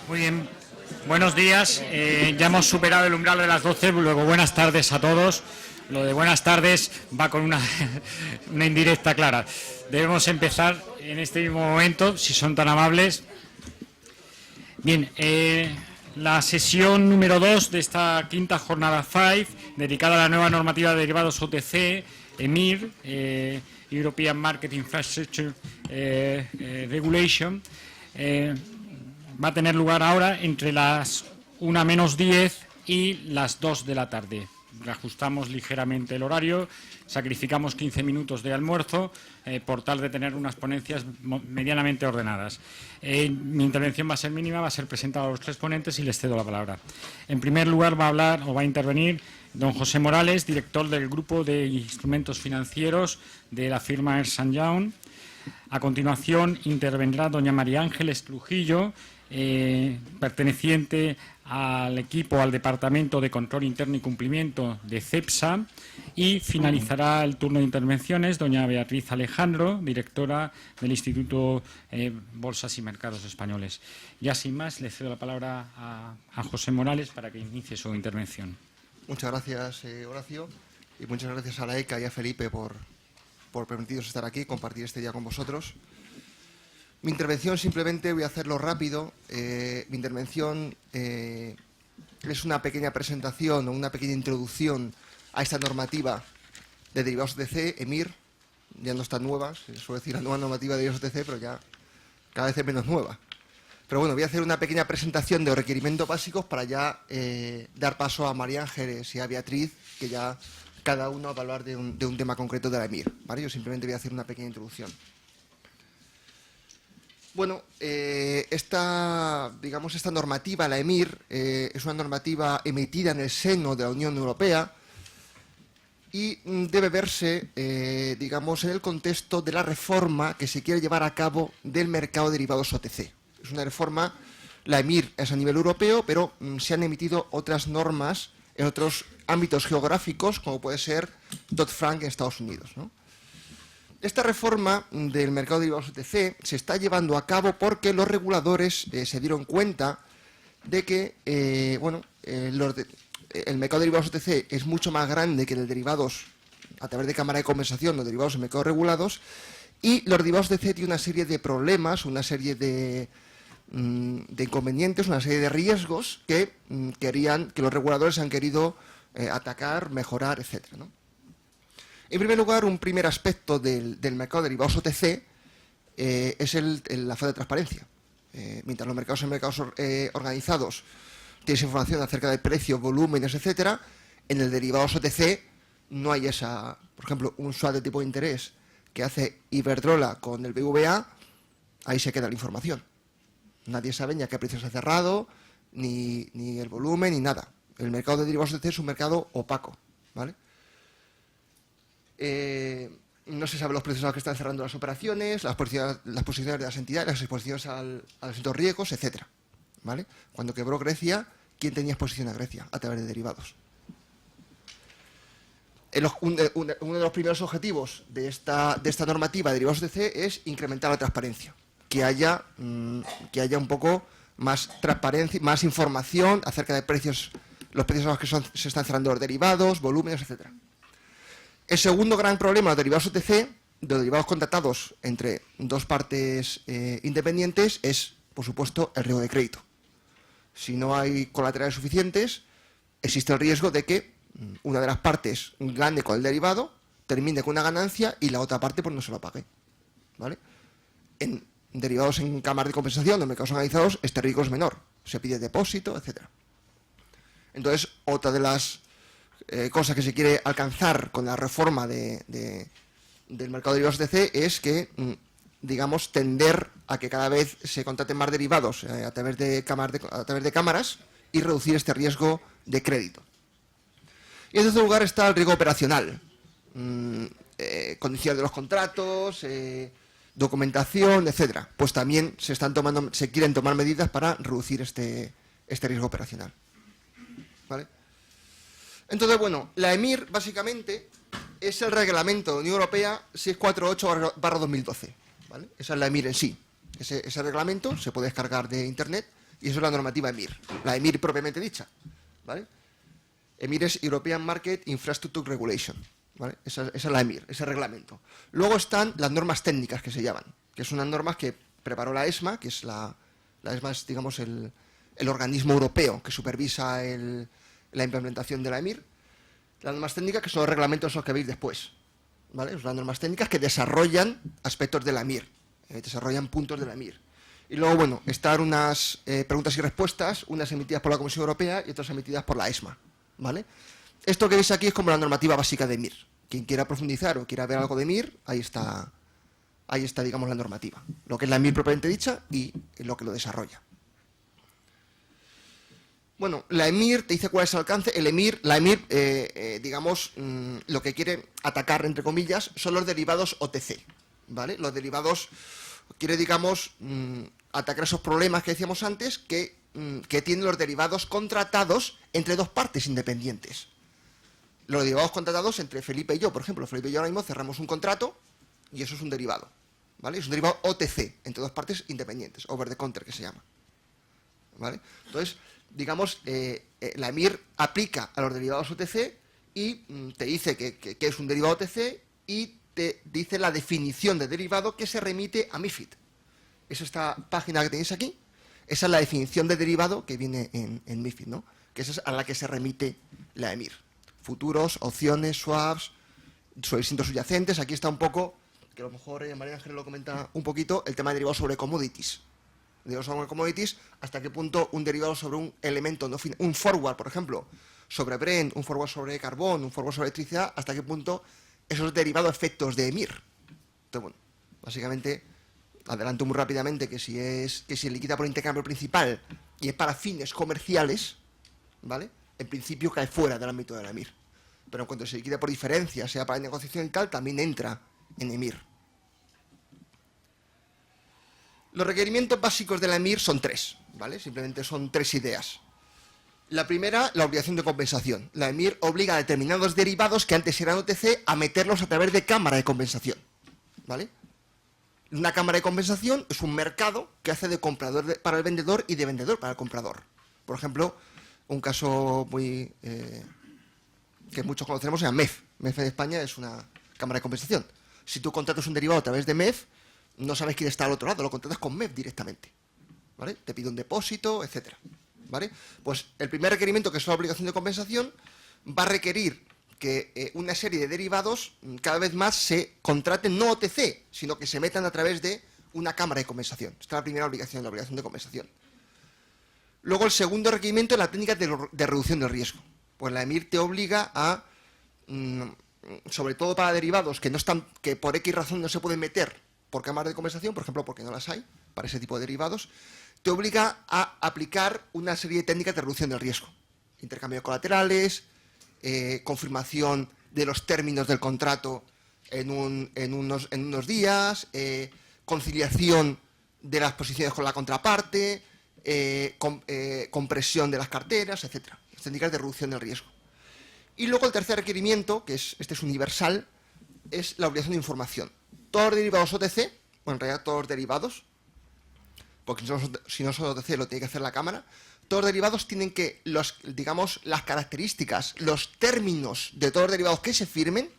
Muy bien, buenos días. Ya hemos superado el umbral de las 12, luego buenas tardes a todos. Lo de buenas tardes va con una, una indirecta clara. Debemos empezar en este mismo momento, si son tan amables. Bien, la sesión número 2 de esta quinta jornada 5, dedicada a la nueva normativa de derivados OTC, EMIR, European Market Infrastructure Regulation, va a tener lugar ahora entre las 1 menos 10 y las 2 de la tarde. Reajustamos ligeramente el horario, sacrificamos 15 minutos de almuerzo por tal de tener unas ponencias medianamente ordenadas. Mi intervención va a ser mínima, va a ser presentada a los tres ponentes y les cedo la palabra. En primer lugar va a hablar o va a intervenir don José Morales, director del Grupo de Instrumentos Financieros de la firma Ernst & Young. A continuación intervendrá doña María Ángeles Trujillo, perteneciente al equipo, al Departamento de Control Interno y Cumplimiento de CEPSA, y finalizará el turno de intervenciones doña Beatriz Alejandro, directora del Instituto Bolsas y Mercados Españoles. Ya sin más, le cedo la palabra a José Morales para que inicie su intervención. Muchas gracias, Horacio, y muchas gracias a la ECA y a Felipe por permitirnos estar aquí y compartir este día con vosotros. Mi intervención simplemente voy a hacerlo rápido. Mi intervención es una pequeña presentación o una pequeña introducción a esta normativa de derivados OTC, EMIR. Ya no está nueva, se suele decir la nueva normativa de derivados OTC, pero ya cada vez es menos nueva. Pero bueno, voy a hacer una pequeña presentación de los requerimientos básicos para ya dar paso a María Ángeles y a Beatriz, que ya cada uno va a hablar de un tema concreto de la EMIR, ¿vale? Yo simplemente voy a hacer una pequeña introducción. Bueno, esta normativa, la EMIR, es una normativa emitida en el seno de la Unión Europea y debe verse, digamos, en el contexto de la reforma que se quiere llevar a cabo del mercado de derivados OTC. Es una reforma, la EMIR es a nivel europeo, pero se han emitido otras normas en otros ámbitos geográficos, como puede ser Dodd-Frank en Estados Unidos, ¿no? Esta reforma del mercado de derivados OTC se está llevando a cabo porque los reguladores se dieron cuenta de que el mercado de derivados OTC es mucho más grande que el de derivados a través de cámara de compensación, los derivados en mercados regulados, y los derivados OTC tienen una serie de problemas, una serie de inconvenientes, una serie de riesgos que los reguladores han querido atacar, mejorar, etcétera, ¿no? En primer lugar, un primer aspecto del mercado de derivados OTC es la falta de transparencia. Mientras los mercados organizados tienes información acerca de precios, volúmenes, etcétera, en el derivados OTC no hay esa, por ejemplo, un swap de tipo de interés que hace Iberdrola con el BVA, ahí se queda la información. Nadie sabe ni a qué precio se ha cerrado, ni el volumen, ni nada. El mercado de derivados OTC es un mercado opaco, ¿vale? No se sabe los precios a los que están cerrando las operaciones, las posiciones de las entidades, las exposiciones a los distintos riesgos, etcétera, ¿vale? Cuando quebró Grecia, ¿quién tenía exposición a Grecia? A través de derivados. Uno de los primeros objetivos de esta normativa de derivados OTC es incrementar la transparencia, que haya un poco más transparencia, más información acerca de precios, los precios a los que se están cerrando los derivados, volúmenes, etcétera. El segundo gran problema de los derivados OTC, de los derivados contratados entre dos partes independientes, es, por supuesto, el riesgo de crédito. Si no hay colaterales suficientes, existe el riesgo de que una de las partes gane con el derivado, termine con una ganancia y la otra parte pues no se lo pague, ¿vale? En derivados en cámaras de compensación, en mercados organizados, este riesgo es menor. Se pide depósito, etcétera. Entonces, otra de las cosa que se quiere alcanzar con la reforma del mercado de derivados OTC es que, digamos, tender a que cada vez se contraten más derivados a través de cámaras y reducir este riesgo de crédito. Y en tercer lugar está el riesgo operacional, condiciones de los contratos, documentación, etcétera. Pues también se quieren tomar medidas para reducir este riesgo operacional, ¿vale? Entonces, bueno, la EMIR básicamente es el reglamento de la Unión Europea 648/2012, ¿vale? Esa es la EMIR en sí. Ese reglamento se puede descargar de internet Y eso es la normativa EMIR, la EMIR propiamente dicha, ¿vale? EMIR es European Market Infrastructure Regulation, ¿vale? Esa es la EMIR, ese reglamento. Luego están las normas técnicas que se llaman, que son unas normas que preparó la ESMA, que es la ESMA es, digamos, el organismo europeo que supervisa la implementación de la EMIR. Las normas técnicas, que son los reglamentos los que veis después, ¿vale? Son las normas técnicas que desarrollan aspectos de la EMIR, desarrollan puntos de la EMIR. Y luego, bueno, están unas preguntas y respuestas, unas emitidas por la Comisión Europea y otras emitidas por la ESMA, ¿vale? Esto que veis aquí es como la normativa básica de EMIR. Quien quiera profundizar o quiera ver algo de EMIR, ahí está, digamos, la normativa. Lo que es la EMIR propiamente dicha y lo que lo desarrolla. Bueno, la EMIR te dice cuál es el alcance. La EMIR, digamos, lo que quiere atacar, entre comillas, son los derivados OTC, ¿vale? Los derivados quiere, digamos, atacar esos problemas que decíamos antes que tienen los derivados contratados entre dos partes independientes. Los derivados contratados entre Felipe y yo, por ejemplo. Felipe y yo ahora mismo cerramos un contrato y eso es un derivado, ¿vale? Es un derivado OTC, entre dos partes independientes, over the counter que se llama, ¿vale? Entonces, digamos, la EMIR aplica a los derivados OTC y te dice que es un derivado OTC y te dice la definición de derivado que se remite a MiFID. Es esta página que tenéis aquí. Esa es la definición de derivado que viene en MiFID, ¿no? Que esa es a la que se remite la EMIR. Futuros, opciones, swaps, sobre distintos subyacentes. Aquí está un poco, que a lo mejor María Ángel lo comenta un poquito, el tema de derivados sobre commodities. Derivados sobre commodities, hasta qué punto un derivado sobre un elemento, no un forward, por ejemplo, sobre Brent, un forward sobre carbón, un forward sobre electricidad, hasta qué punto esos derivados efectos de EMIR. Entonces, bueno, básicamente, adelanto muy rápidamente que si se liquida por intercambio principal y es para fines comerciales, ¿vale? En principio cae fuera del ámbito de la EMIR. Pero en cuanto se liquida por diferencia, sea para negociación y tal, también entra en EMIR. Los requerimientos básicos de la EMIR son tres, ¿vale? Simplemente son tres ideas. La primera, la obligación de compensación. La EMIR obliga a determinados derivados que antes eran OTC a meterlos a través de cámara de compensación, ¿vale? Una cámara de compensación es un mercado que hace de comprador para el vendedor y de vendedor para el comprador. Por ejemplo, un caso muy que muchos conoceremos es MEF. MEF de España es una cámara de compensación. Si tú contratas un derivado a través de MEF, no sabes quién está al otro lado, lo contratas con MEF directamente, ¿vale? Te pide un depósito, etcétera, ¿vale? Pues el primer requerimiento, que es la obligación de compensación, va a requerir que una serie de derivados cada vez más se contraten no OTC, sino que se metan a través de una cámara de compensación. Esta es la primera obligación, la obligación de compensación. Luego el segundo requerimiento es la técnica de reducción del riesgo. Pues la EMIR te obliga a, sobre todo para derivados que por X razón no se pueden meter por cámaras de compensación, por ejemplo, porque no las hay, para ese tipo de derivados, te obliga a aplicar una serie de técnicas de reducción del riesgo. Intercambio de colaterales, confirmación de los términos del contrato en unos días, conciliación de las posiciones con la contraparte, compresión de las carteras, etcétera. Técnicas de reducción del riesgo. Y luego el tercer requerimiento, que este es universal, es la obligación de información. Todos los derivados OTC, bueno, en realidad todos los derivados, porque si no son OTC lo tiene que hacer la cámara, todos los derivados tienen que, digamos, las características, los términos de todos los derivados que se firmen,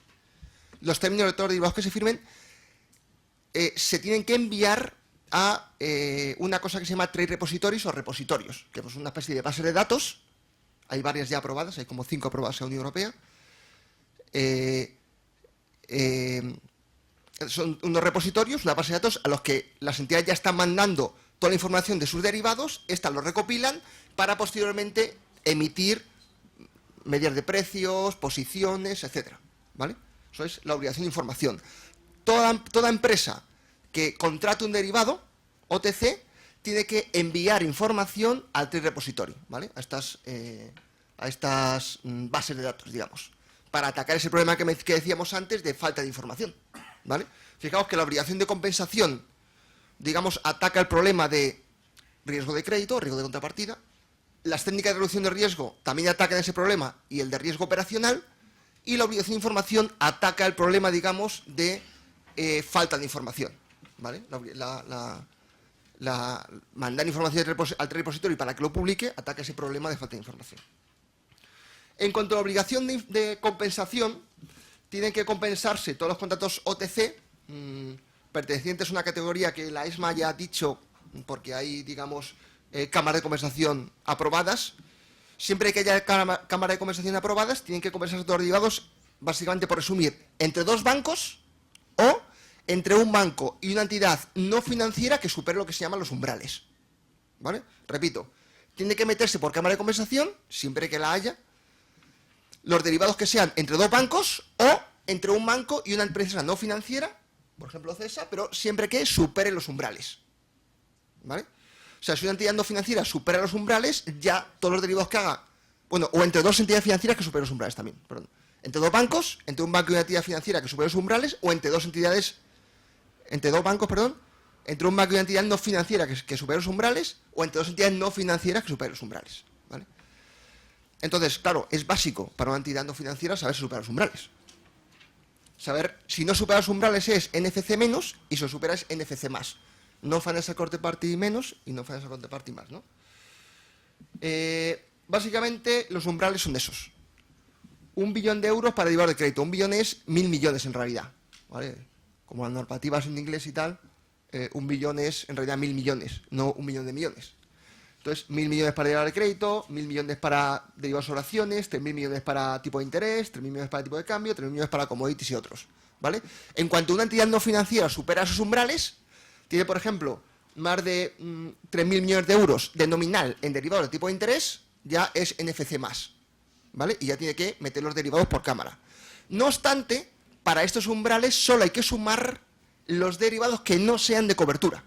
se tienen que enviar a una cosa que se llama trade repositories o repositorios, que es una especie de base de datos. Hay varias ya aprobadas, hay como 5 aprobadas en la Unión Europea. Son unos repositorios, una base de datos a los que las entidades ya están mandando toda la información de sus derivados, estas lo recopilan para posteriormente emitir medidas de precios, posiciones, etcétera, ¿vale? Eso es la obligación de información. Toda empresa que contrate un derivado OTC tiene que enviar información al trade repository, ¿vale? A estas bases de datos, digamos, para atacar ese problema que decíamos antes de falta de información, ¿vale? Fijaos que la obligación de compensación, digamos, ataca el problema de riesgo de crédito, riesgo de contrapartida. Las técnicas de reducción de riesgo también atacan ese problema y el de riesgo operacional. Y la obligación de información ataca el problema, digamos, de falta de información, ¿vale? mandar información al repositorio para que lo publique, ataca ese problema de falta de información. En cuanto a la obligación de compensación, tienen que compensarse todos los contratos OTC, pertenecientes a una categoría que la ESMA ya ha dicho, porque hay, digamos, cámaras de compensación aprobadas. Siempre que haya cámaras de compensación aprobadas, tienen que compensarse todos los derivados, básicamente por resumir, entre dos bancos o entre un banco y una entidad no financiera que supere lo que se llaman los umbrales. ¿Vale? Repito, tiene que meterse por cámara de compensación, siempre que la haya, los derivados que sean entre dos bancos o entre un banco y una empresa no financiera, por ejemplo CESA, pero siempre que supere los umbrales. ¿Vale? O sea, si una entidad no financiera supera los umbrales, ya todos los derivados que haga, bueno, o entre dos entidades financieras que superen los umbrales también, perdón. Entre dos bancos, entre un banco y una entidad financiera que supere los umbrales, o entre dos entidades, entre dos bancos, perdón, entre un banco y una entidad no financiera que supere los umbrales, o entre dos entidades no financieras que superen los umbrales. ¿Vale? Entonces, claro, es básico para una entidad no financiera saber si supera los umbrales. Saber si no supera los umbrales es NFC menos y si lo supera es NFC más. No financial counterparty menos y no financial counterparty más, ¿no? Básicamente, los umbrales son esos. 1 billón de euros para derivados de crédito. 1 billón es 1.000 millones en realidad. ¿Vale? Como las normativas en inglés y tal, 1 billón es en realidad 1.000 millones, no 1 millón de millones. Entonces, 1.000 millones para derivados de crédito, 1.000 millones para derivados sobre acciones, 3.000 millones para tipo de interés, 3.000 millones para tipo de cambio, 3.000 millones para commodities y otros. ¿Vale? En cuanto una entidad no financiera supera esos umbrales, tiene, por ejemplo, más de 3.000 millones de euros de nominal en derivados de tipo de interés, ya es NFC más. ¿Vale? Y ya tiene que meter los derivados por cámara. No obstante, para estos umbrales solo hay que sumar los derivados que no sean de cobertura.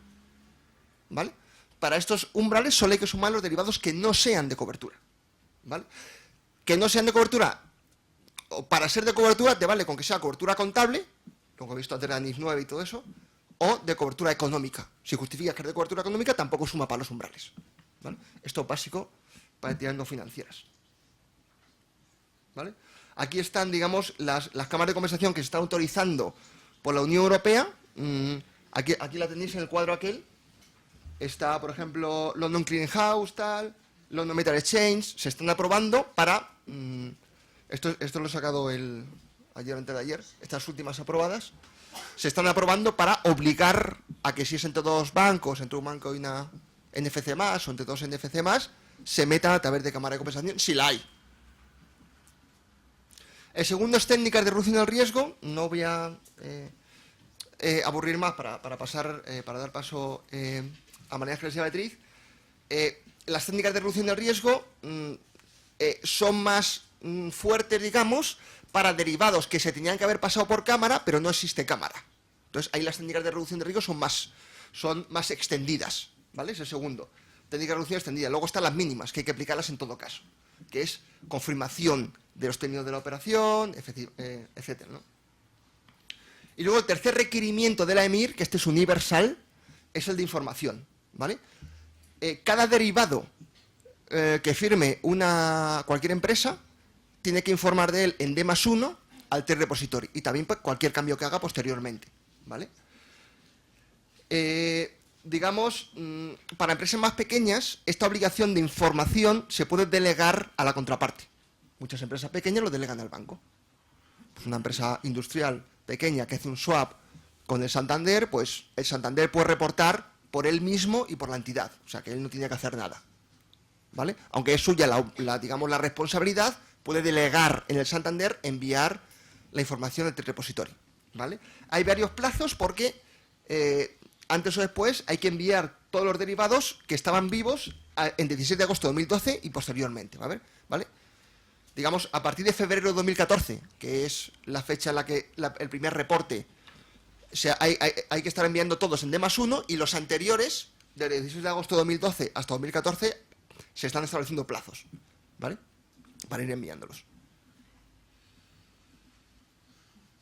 ¿Vale? Para estos umbrales solo hay que sumar los derivados que no sean de cobertura. ¿Vale? Que no sean de cobertura, o para ser de cobertura te vale con que sea cobertura contable, como he visto antes de la NIF 9 y todo eso, o de cobertura económica. Si justificas que es de cobertura económica, tampoco suma para los umbrales. ¿Vale? Esto es básico para entidades no financieras. ¿Vale? Aquí están, digamos, las cámaras de compensación que se están autorizando por la Unión Europea. Aquí la tenéis en el cuadro aquel. Está, por ejemplo, London Clearing House, tal, London Metal Exchange. Se están aprobando para... esto lo he sacado ayer o antes de ayer. Estas últimas aprobadas. Se están aprobando para obligar a que si es entre dos bancos, entre un banco y una NFC más, o entre dos NFC más, se metan a través de cámara de compensación, si la hay. El segundo es técnicas de reducción del riesgo. No voy a aburrir más para dar paso a María Ángeles y a Beatriz. Las técnicas de reducción del riesgo son más fuertes, digamos, para derivados que se tenían que haber pasado por cámara, pero no existe cámara. Entonces, ahí las técnicas de reducción de riesgo son más extendidas. ¿Vale? Es el segundo. Técnica de reducción extendida. Luego están las mínimas, que hay que aplicarlas en todo caso, que es confirmación de los términos de la operación, etcétera, ¿no? Y luego el tercer requerimiento de la EMIR, que este es universal, es el de información, ¿vale? Cada derivado que firme cualquier empresa tiene que informar de él en D+1 al TER repository y también cualquier cambio que haga posteriormente, ¿vale? Digamos, para empresas más pequeñas, esta obligación de información se puede delegar a la contraparte. Muchas empresas pequeñas lo delegan al banco. Pues una empresa industrial pequeña que hace un swap con el Santander, pues el Santander puede reportar por él mismo y por la entidad. O sea, que él no tiene que hacer nada. ¿Vale? Aunque es suya digamos, la responsabilidad, puede delegar en el Santander enviar la información al repositorio. ¿Vale? Hay varios plazos porque antes o después hay que enviar todos los derivados que estaban vivos en 17 de agosto de 2012 y posteriormente. ¿Vale? Digamos, a partir de febrero de 2014, que es la fecha en la que el primer reporte, o sea, hay que estar enviando todos en D+1 y los anteriores, desde el 16 de agosto de 2012 hasta 2014, se están estableciendo plazos, ¿vale? Para ir enviándolos.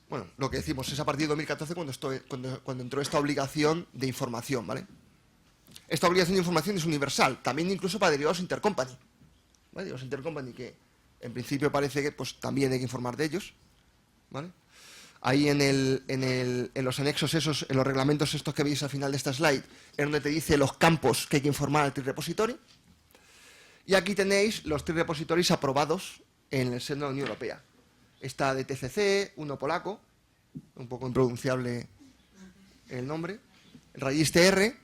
Bueno, lo que decimos es a partir de 2014 cuando entró esta obligación de información, ¿vale? Esta obligación de información es universal, también incluso para derivados intercompany, ¿vale? Los intercompany que en principio parece que pues también hay que informar de ellos, ¿vale? Ahí en los anexos esos, en los reglamentos estos que veis al final de esta slide, es donde te dice los campos que hay que informar al TRI Repository. Y aquí tenéis los TRI Repositories aprobados en el seno de la Unión Europea. Está de TCC, uno polaco, un poco impronunciable el nombre, RAISTR,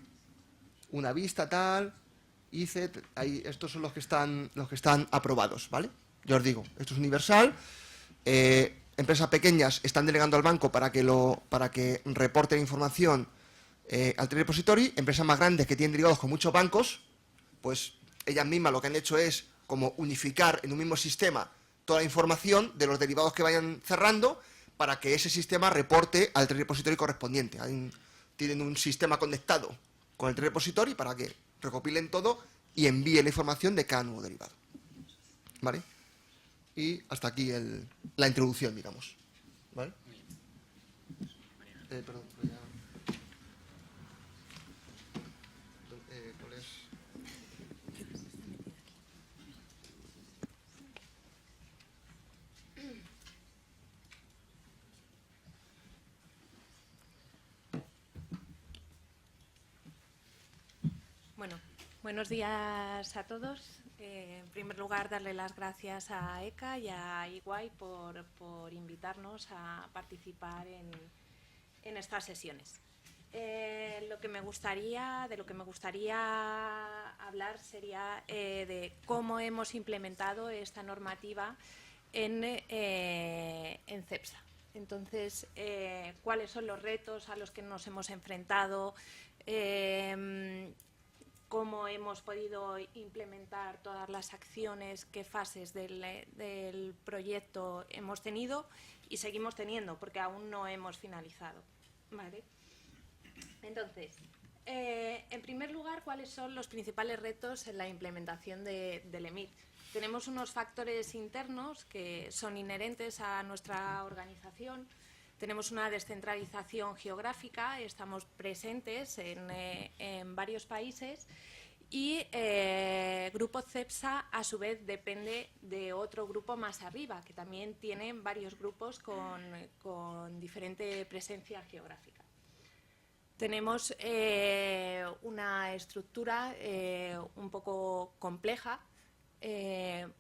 una vista tal, ICET, ahí, estos son los que están aprobados, ¿vale? Yo os digo, esto es universal. Empresas pequeñas están delegando al banco para que reporten información al TRI Repository. Empresas más grandes que tienen derivados con muchos bancos, pues ellas mismas lo que han hecho es como unificar en un mismo sistema toda la información de los derivados que vayan cerrando para que ese sistema reporte al TRI Repository correspondiente. Tienen un sistema conectado con el TRI Repository para que recopilen todo y envíen la información de cada nuevo derivado. ¿Vale? Y hasta aquí la introducción, digamos. ¿Vale? Perdón. ¿Cuál es? Bueno, buenos días a todos. En primer lugar, darle las gracias a ECA y a EY por invitarnos a participar en estas sesiones. De lo que me gustaría hablar sería de cómo hemos implementado esta normativa en CEPSA. Entonces, cuáles son los retos a los que nos hemos enfrentado, cómo hemos podido implementar todas las acciones, qué fases del proyecto hemos tenido y seguimos teniendo, porque aún no hemos finalizado. ¿Vale? Entonces, en primer lugar, ¿cuáles son los principales retos en la implementación del EMIR? Tenemos unos factores internos que son inherentes a nuestra organización. Tenemos una descentralización geográfica, estamos presentes en varios países y Grupo CEPSA, a su vez, depende de otro grupo más arriba, que también tiene varios grupos con diferente presencia geográfica. Tenemos una estructura un poco compleja,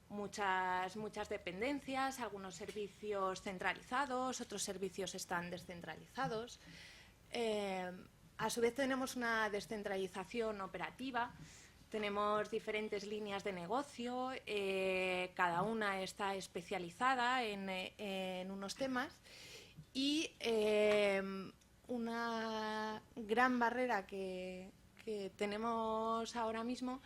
muchas dependencias, algunos servicios centralizados, otros servicios están descentralizados. A su vez tenemos una descentralización operativa, tenemos diferentes líneas de negocio, cada una está especializada en unos temas y una gran barrera que tenemos ahora mismo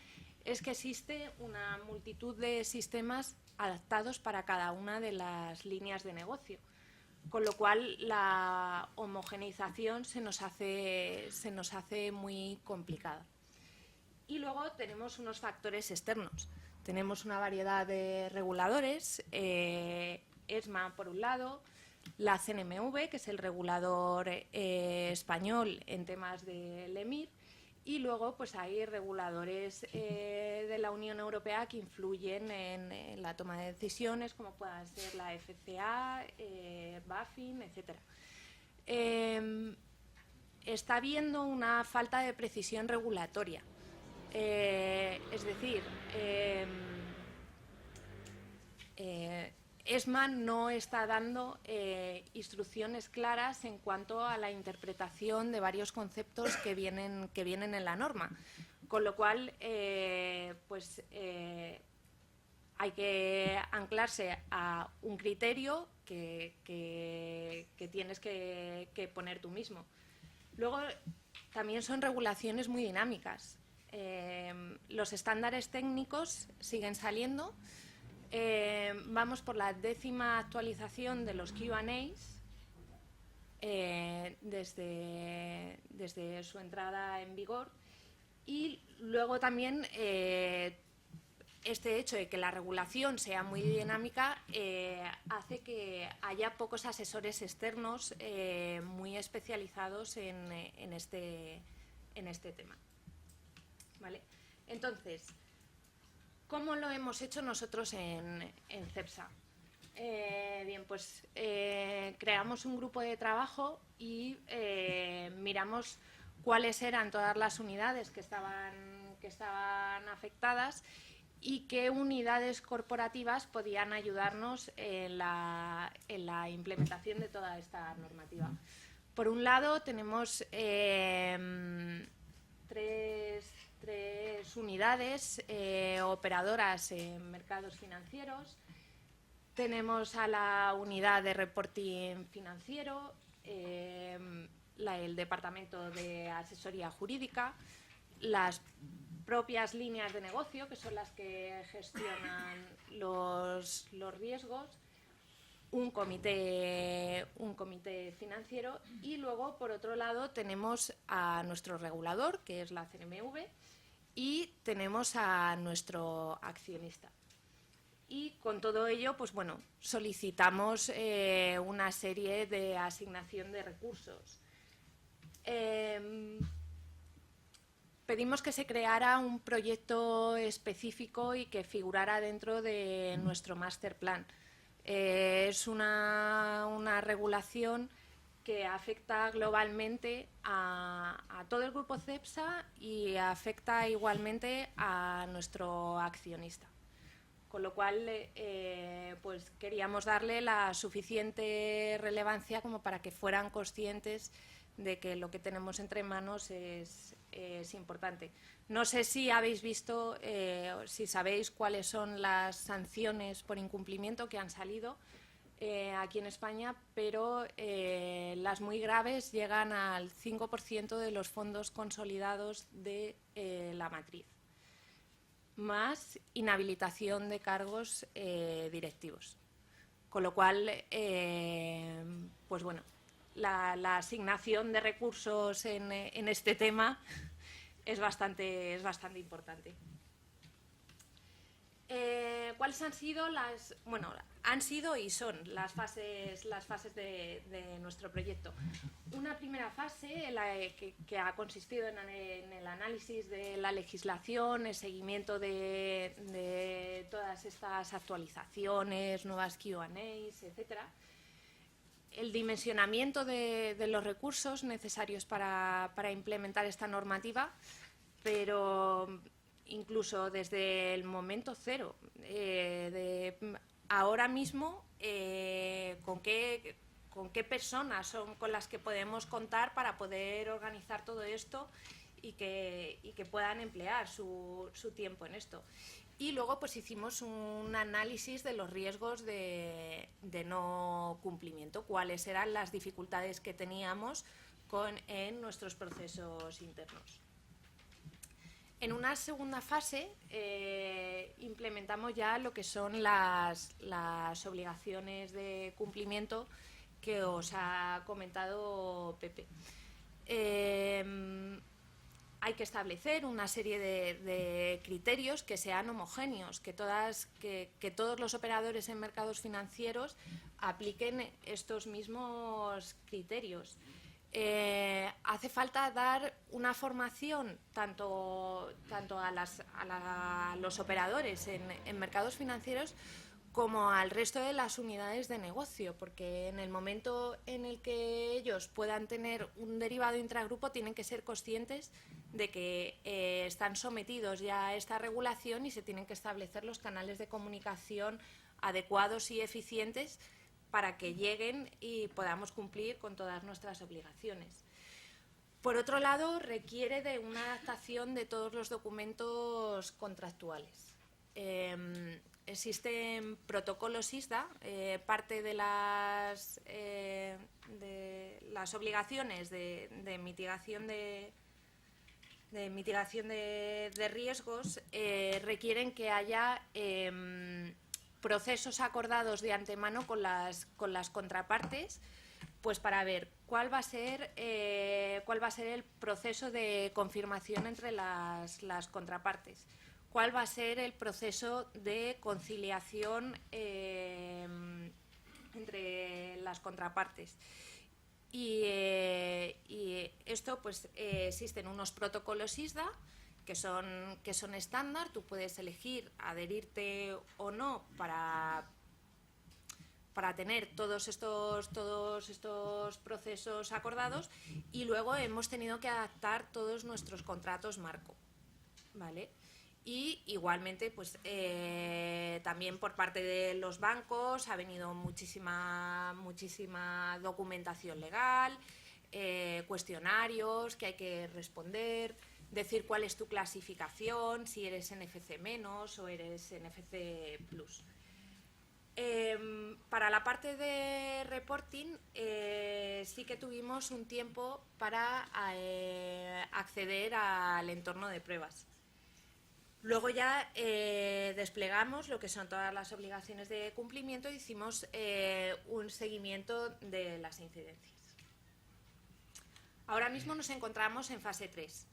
es que existe una multitud de sistemas adaptados para cada una de las líneas de negocio, con lo cual la homogeneización se nos hace muy complicada. Y luego tenemos unos factores externos. Tenemos una variedad de reguladores, ESMA por un lado, la CNMV, que es el regulador español en temas del EMIR, y luego pues hay reguladores de la Unión Europea que influyen en la toma de decisiones, como puedan ser la FCA, BaFin, etc. Está habiendo una falta de precisión regulatoria. Es decir, ESMA no está dando instrucciones claras en cuanto a la interpretación de varios conceptos que vienen en la norma, con lo cual hay que anclarse a un criterio que tienes que poner tú mismo. Luego, también son regulaciones muy dinámicas. Los estándares técnicos siguen saliendo. Vamos por la 10ª actualización de los Q&As desde su entrada en vigor, y luego también este hecho de que la regulación sea muy dinámica hace que haya pocos asesores externos muy especializados en este tema. ¿Vale? Entonces, ¿cómo lo hemos hecho nosotros en CEPSA? Bien, pues creamos un grupo de trabajo y miramos cuáles eran todas las unidades que estaban afectadas y qué unidades corporativas podían ayudarnos en la implementación de toda esta normativa. Por un lado, tenemos tres unidades operadoras en mercados financieros. Tenemos a la unidad de reporting financiero, el departamento de asesoría jurídica, las propias líneas de negocio, que son las que gestionan los riesgos, un comité financiero y luego, por otro lado, tenemos a nuestro regulador, que es la CNMV, y tenemos a nuestro accionista. Y con todo ello, pues bueno, solicitamos una serie de asignación de recursos. Pedimos que se creara un proyecto específico y que figurara dentro de nuestro master plan. Es una regulación que afecta globalmente a todo el grupo CEPSA y afecta igualmente a nuestro accionista. Con lo cual, pues queríamos darle la suficiente relevancia como para que fueran conscientes de que lo que tenemos entre manos es importante. No sé si habéis visto, si sabéis cuáles son las sanciones por incumplimiento que han salido aquí en España, pero las muy graves llegan al 5% de los fondos consolidados de la matriz, más inhabilitación de cargos directivos. Con lo cual, pues bueno, la asignación de recursos en este tema es bastante importante. ¿Cuáles han sido han sido y son las fases de nuestro proyecto? Una primera fase que ha consistido en el análisis de la legislación, el seguimiento de todas estas actualizaciones, nuevas Q&As, etcétera. El dimensionamiento de los recursos necesarios para implementar esta normativa, pero incluso desde el momento cero, ahora mismo, con qué personas son con las que podemos contar para poder organizar todo esto y que puedan emplear su tiempo en esto. Y luego pues hicimos un análisis de los riesgos de no cumplimiento, cuáles eran las dificultades que teníamos en nuestros procesos internos. En una segunda fase implementamos ya lo que son las obligaciones de cumplimiento que os ha comentado Pepe. Hay que establecer una serie de criterios que sean homogéneos, que todos los operadores en mercados financieros apliquen estos mismos criterios. Hace falta dar una formación tanto a los operadores en mercados financieros como al resto de las unidades de negocio, porque en el momento en el que ellos puedan tener un derivado intragrupo tienen que ser conscientes de que están sometidos ya a esta regulación y se tienen que establecer los canales de comunicación adecuados y eficientes para que lleguen y podamos cumplir con todas nuestras obligaciones. Por otro lado, requiere de una adaptación de todos los documentos contractuales. Existen protocolos ISDA, parte de las obligaciones de mitigación de riesgos requieren que haya procesos acordados de antemano con las contrapartes, pues para ver cuál va a ser el proceso de confirmación entre las contrapartes, cuál va a ser el proceso de conciliación entre las contrapartes. Y esto, pues, existen unos protocolos ISDA que son estándar. Tú puedes elegir adherirte o no para para tener todos estos procesos acordados, y luego hemos tenido que adaptar todos nuestros contratos marco, ¿vale? Y igualmente, pues también por parte de los bancos ha venido muchísima documentación legal, cuestionarios que hay que responder, decir cuál es tu clasificación, si eres NFC- o eres NFC+. Para la parte de reporting sí que tuvimos un tiempo para acceder al entorno de pruebas. Luego ya desplegamos lo que son todas las obligaciones de cumplimiento e hicimos un seguimiento de las incidencias. Ahora mismo nos encontramos en fase 3.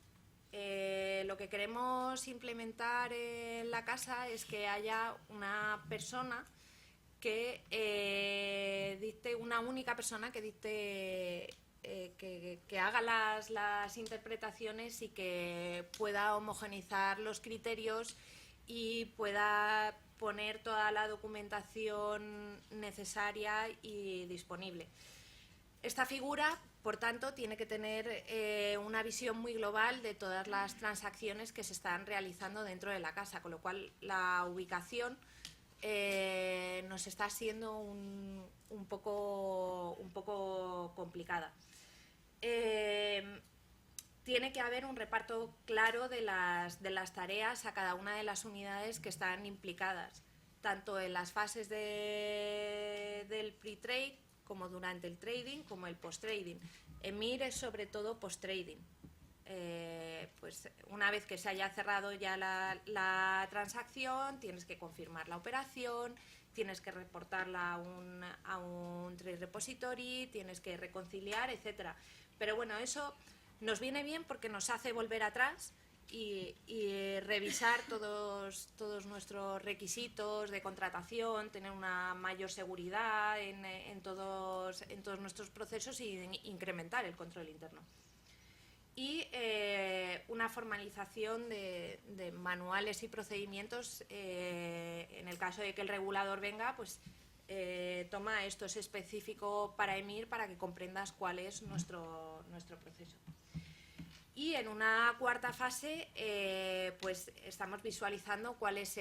Lo que queremos implementar en la casa es que haya una persona que dicte, una única persona que dicte, que haga las interpretaciones y que pueda homogeneizar los criterios y pueda poner toda la documentación necesaria y disponible. Esta figura, por tanto, tiene que tener una visión muy global de todas las transacciones que se están realizando dentro de la casa, con lo cual la ubicación nos está siendo un poco complicada. Tiene que haber un reparto claro de las tareas a cada una de las unidades que están implicadas, tanto en las fases del pre-trade como durante el trading, como el post-trading. EMIR es sobre todo post-trading. Pues una vez que se haya cerrado ya la transacción, tienes que confirmar la operación, tienes que reportarla a un trade repository, tienes que reconciliar, etcétera. Pero bueno, eso nos viene bien porque nos hace volver atrás y revisar todos nuestros requisitos de contratación, tener una mayor seguridad en todos nuestros procesos y incrementar el control interno. Y una formalización de manuales y procedimientos en el caso de que el regulador venga, pues toma esto, es específico para EMIR para que comprendas cuál es nuestro proceso. Y en una cuarta fase pues estamos visualizando cuál es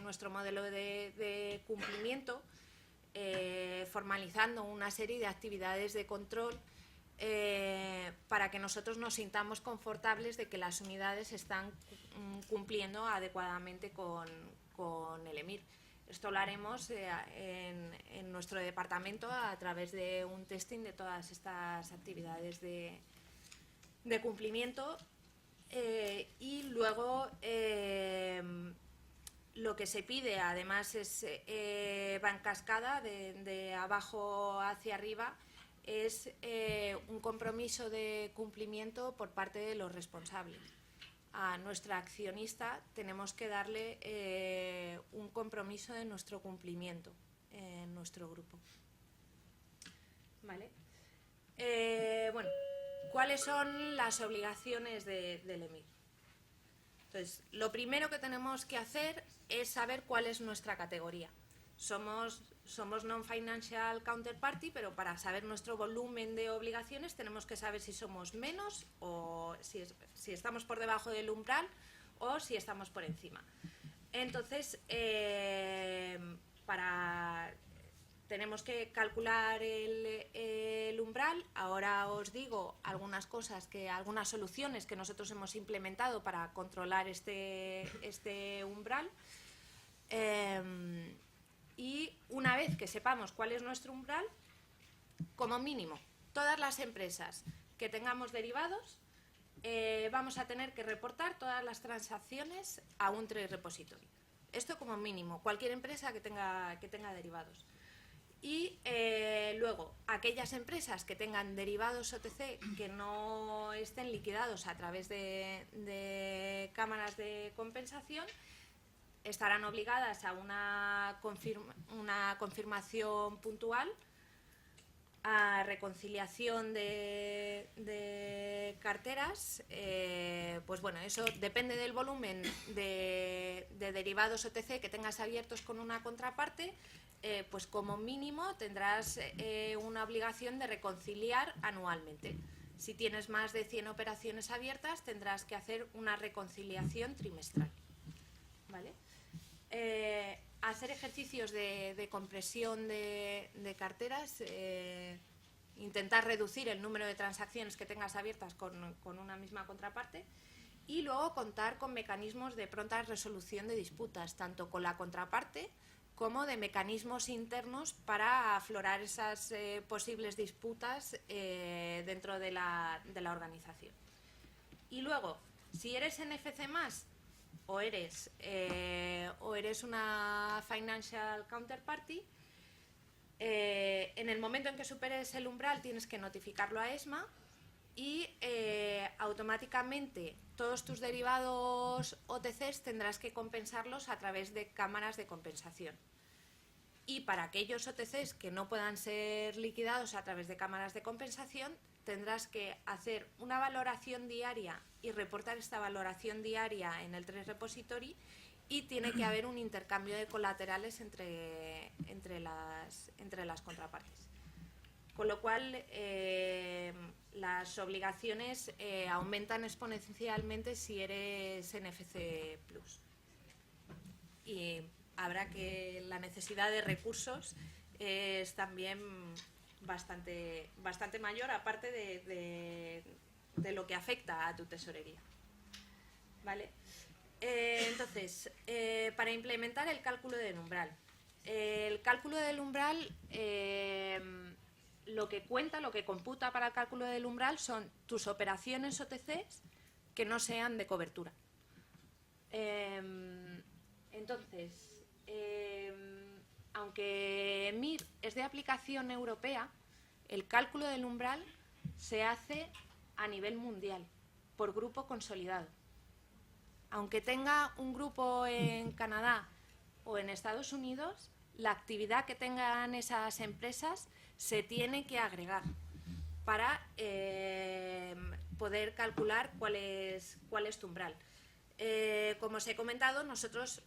nuestro modelo de cumplimiento, formalizando una serie de actividades de control para que nosotros nos sintamos confortables de que las unidades están cumpliendo adecuadamente con el EMIR. Esto lo haremos en nuestro departamento a través de un testing de todas estas actividades de cumplimiento y luego lo que se pide además va en cascada de abajo hacia arriba, es un compromiso de cumplimiento por parte de los responsables. A nuestra accionista tenemos que darle un compromiso de nuestro cumplimiento en nuestro grupo. ¿Vale? Bueno, ¿cuáles son las obligaciones del EMIR? Entonces, lo primero que tenemos que hacer es saber cuál es nuestra categoría. Somos non-financial counterparty, pero para saber nuestro volumen de obligaciones tenemos que saber si somos menos o si estamos por debajo del umbral o si estamos por encima. Entonces, tenemos que calcular el umbral. Ahora os digo algunas soluciones que nosotros hemos implementado para controlar este umbral. Y una vez que sepamos cuál es nuestro umbral, como mínimo, todas las empresas que tengamos derivados vamos a tener que reportar todas las transacciones a un trade repository. Esto como mínimo, cualquier empresa que tenga derivados. Y luego, aquellas empresas que tengan derivados OTC que no estén liquidados a través de cámaras de compensación, estarán obligadas a una confirmación puntual a reconciliación de carteras, pues bueno, eso depende del volumen de derivados OTC que tengas abiertos con una contraparte, pues como mínimo tendrás una obligación de reconciliar anualmente. Si tienes más de 100 operaciones abiertas, tendrás que hacer una reconciliación trimestral, ¿vale? Hacer ejercicios de compresión de carteras, intentar reducir el número de transacciones que tengas abiertas con una misma contraparte, y luego contar con mecanismos de pronta resolución de disputas, tanto con la contraparte como de mecanismos internos para aflorar esas posibles disputas dentro de la organización. Y luego, si eres NFC+, o eres una Financial Counterparty, en el momento en que superes el umbral tienes que notificarlo a ESMA y automáticamente todos tus derivados OTCs tendrás que compensarlos a través de cámaras de compensación. Y para aquellos OTCs que no puedan ser liquidados a través de cámaras de compensación, tendrás que hacer una valoración diaria y reportar esta valoración diaria en el TRES Repository, y tiene que haber un intercambio de colaterales entre las contrapartes. Con lo cual, las obligaciones aumentan exponencialmente si eres NFC+. Y habrá que la necesidad de recursos es también bastante mayor, aparte de lo que afecta a tu tesorería, ¿vale? Entonces, para implementar el cálculo del umbral. El cálculo del umbral, lo que computa para el cálculo del umbral son tus operaciones OTCs que no sean de cobertura. Entonces, aunque MIR es de aplicación europea, el cálculo del umbral se hace a nivel mundial, por grupo consolidado. Aunque tenga un grupo en Canadá o en Estados Unidos, la actividad que tengan esas empresas se tiene que agregar para poder calcular cuál es tu umbral. Como os he comentado, nosotros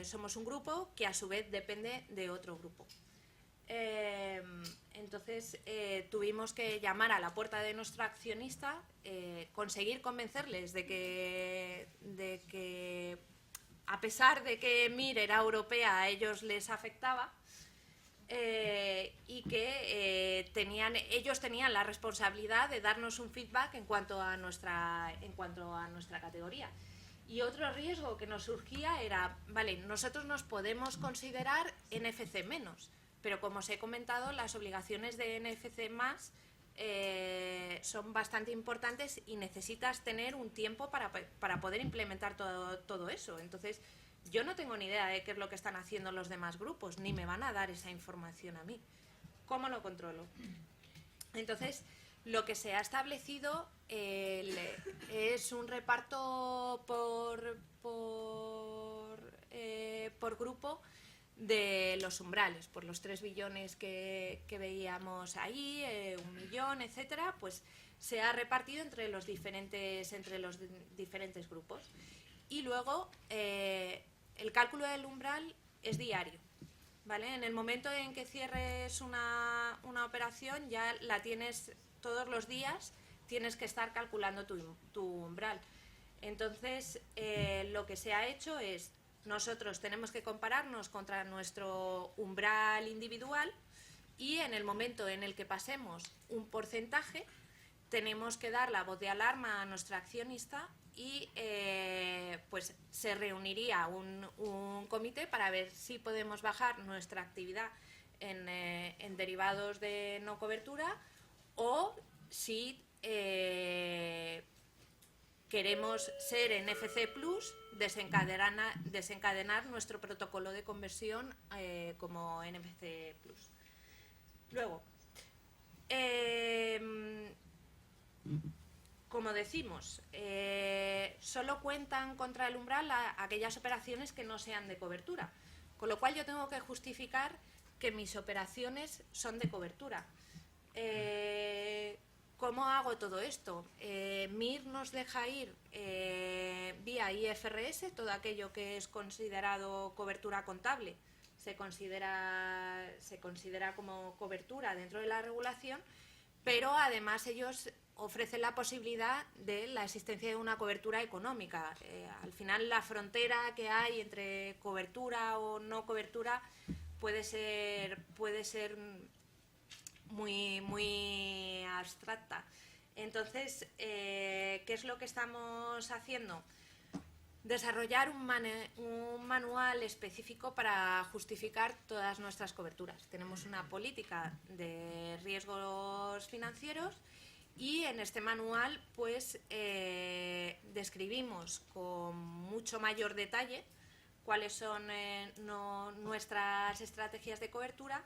somos un grupo que a su vez depende de otro grupo. Entonces tuvimos que llamar a la puerta de nuestro accionista, conseguir convencerles de que a pesar de que MIR era europea, a ellos les afectaba, y que ellos tenían la responsabilidad de darnos un feedback en cuanto a nuestra categoría. Y otro riesgo que nos surgía era, vale, nosotros nos podemos considerar NFC menos, pero como os he comentado, las obligaciones de NFC más son bastante importantes y necesitas tener un tiempo para poder implementar todo eso. Entonces, yo no tengo ni idea de qué es lo que están haciendo los demás grupos, ni me van a dar esa información a mí. ¿Cómo lo controlo? Entonces, lo que se ha establecido es un reparto por grupo de los umbrales, por los 3 billones que veíamos ahí, 1 millón, etcétera, pues se ha repartido entre los diferentes grupos. Y luego el cálculo del umbral es diario, ¿vale? En el momento en que cierres una operación ya la tienes todos los días, tienes que estar calculando tu umbral. Entonces, lo que se ha hecho es, nosotros tenemos que compararnos contra nuestro umbral individual, y en el momento en el que pasemos un porcentaje, tenemos que dar la voz de alarma a nuestra accionista y pues se reuniría un comité para ver si podemos bajar nuestra actividad en derivados de no cobertura, o si queremos ser NFC+, desencadenar nuestro protocolo de conversión como NFC+. Luego, como decimos, solo cuentan contra el umbral aquellas operaciones que no sean de cobertura, con lo cual yo tengo que justificar que mis operaciones son de cobertura. ¿Cómo hago todo esto? MIR nos deja ir vía IFRS, todo aquello que es considerado cobertura contable, se considera como cobertura dentro de la regulación, pero además ellos ofrecen la posibilidad de la existencia de una cobertura económica. Al final, la frontera que hay entre cobertura o no cobertura puede ser muy abstracta. Entonces, ¿qué es lo que estamos haciendo? Desarrollar un manual específico para justificar todas nuestras coberturas. Tenemos una política de riesgos financieros y en este manual pues describimos con mucho mayor detalle cuáles son nuestras estrategias de cobertura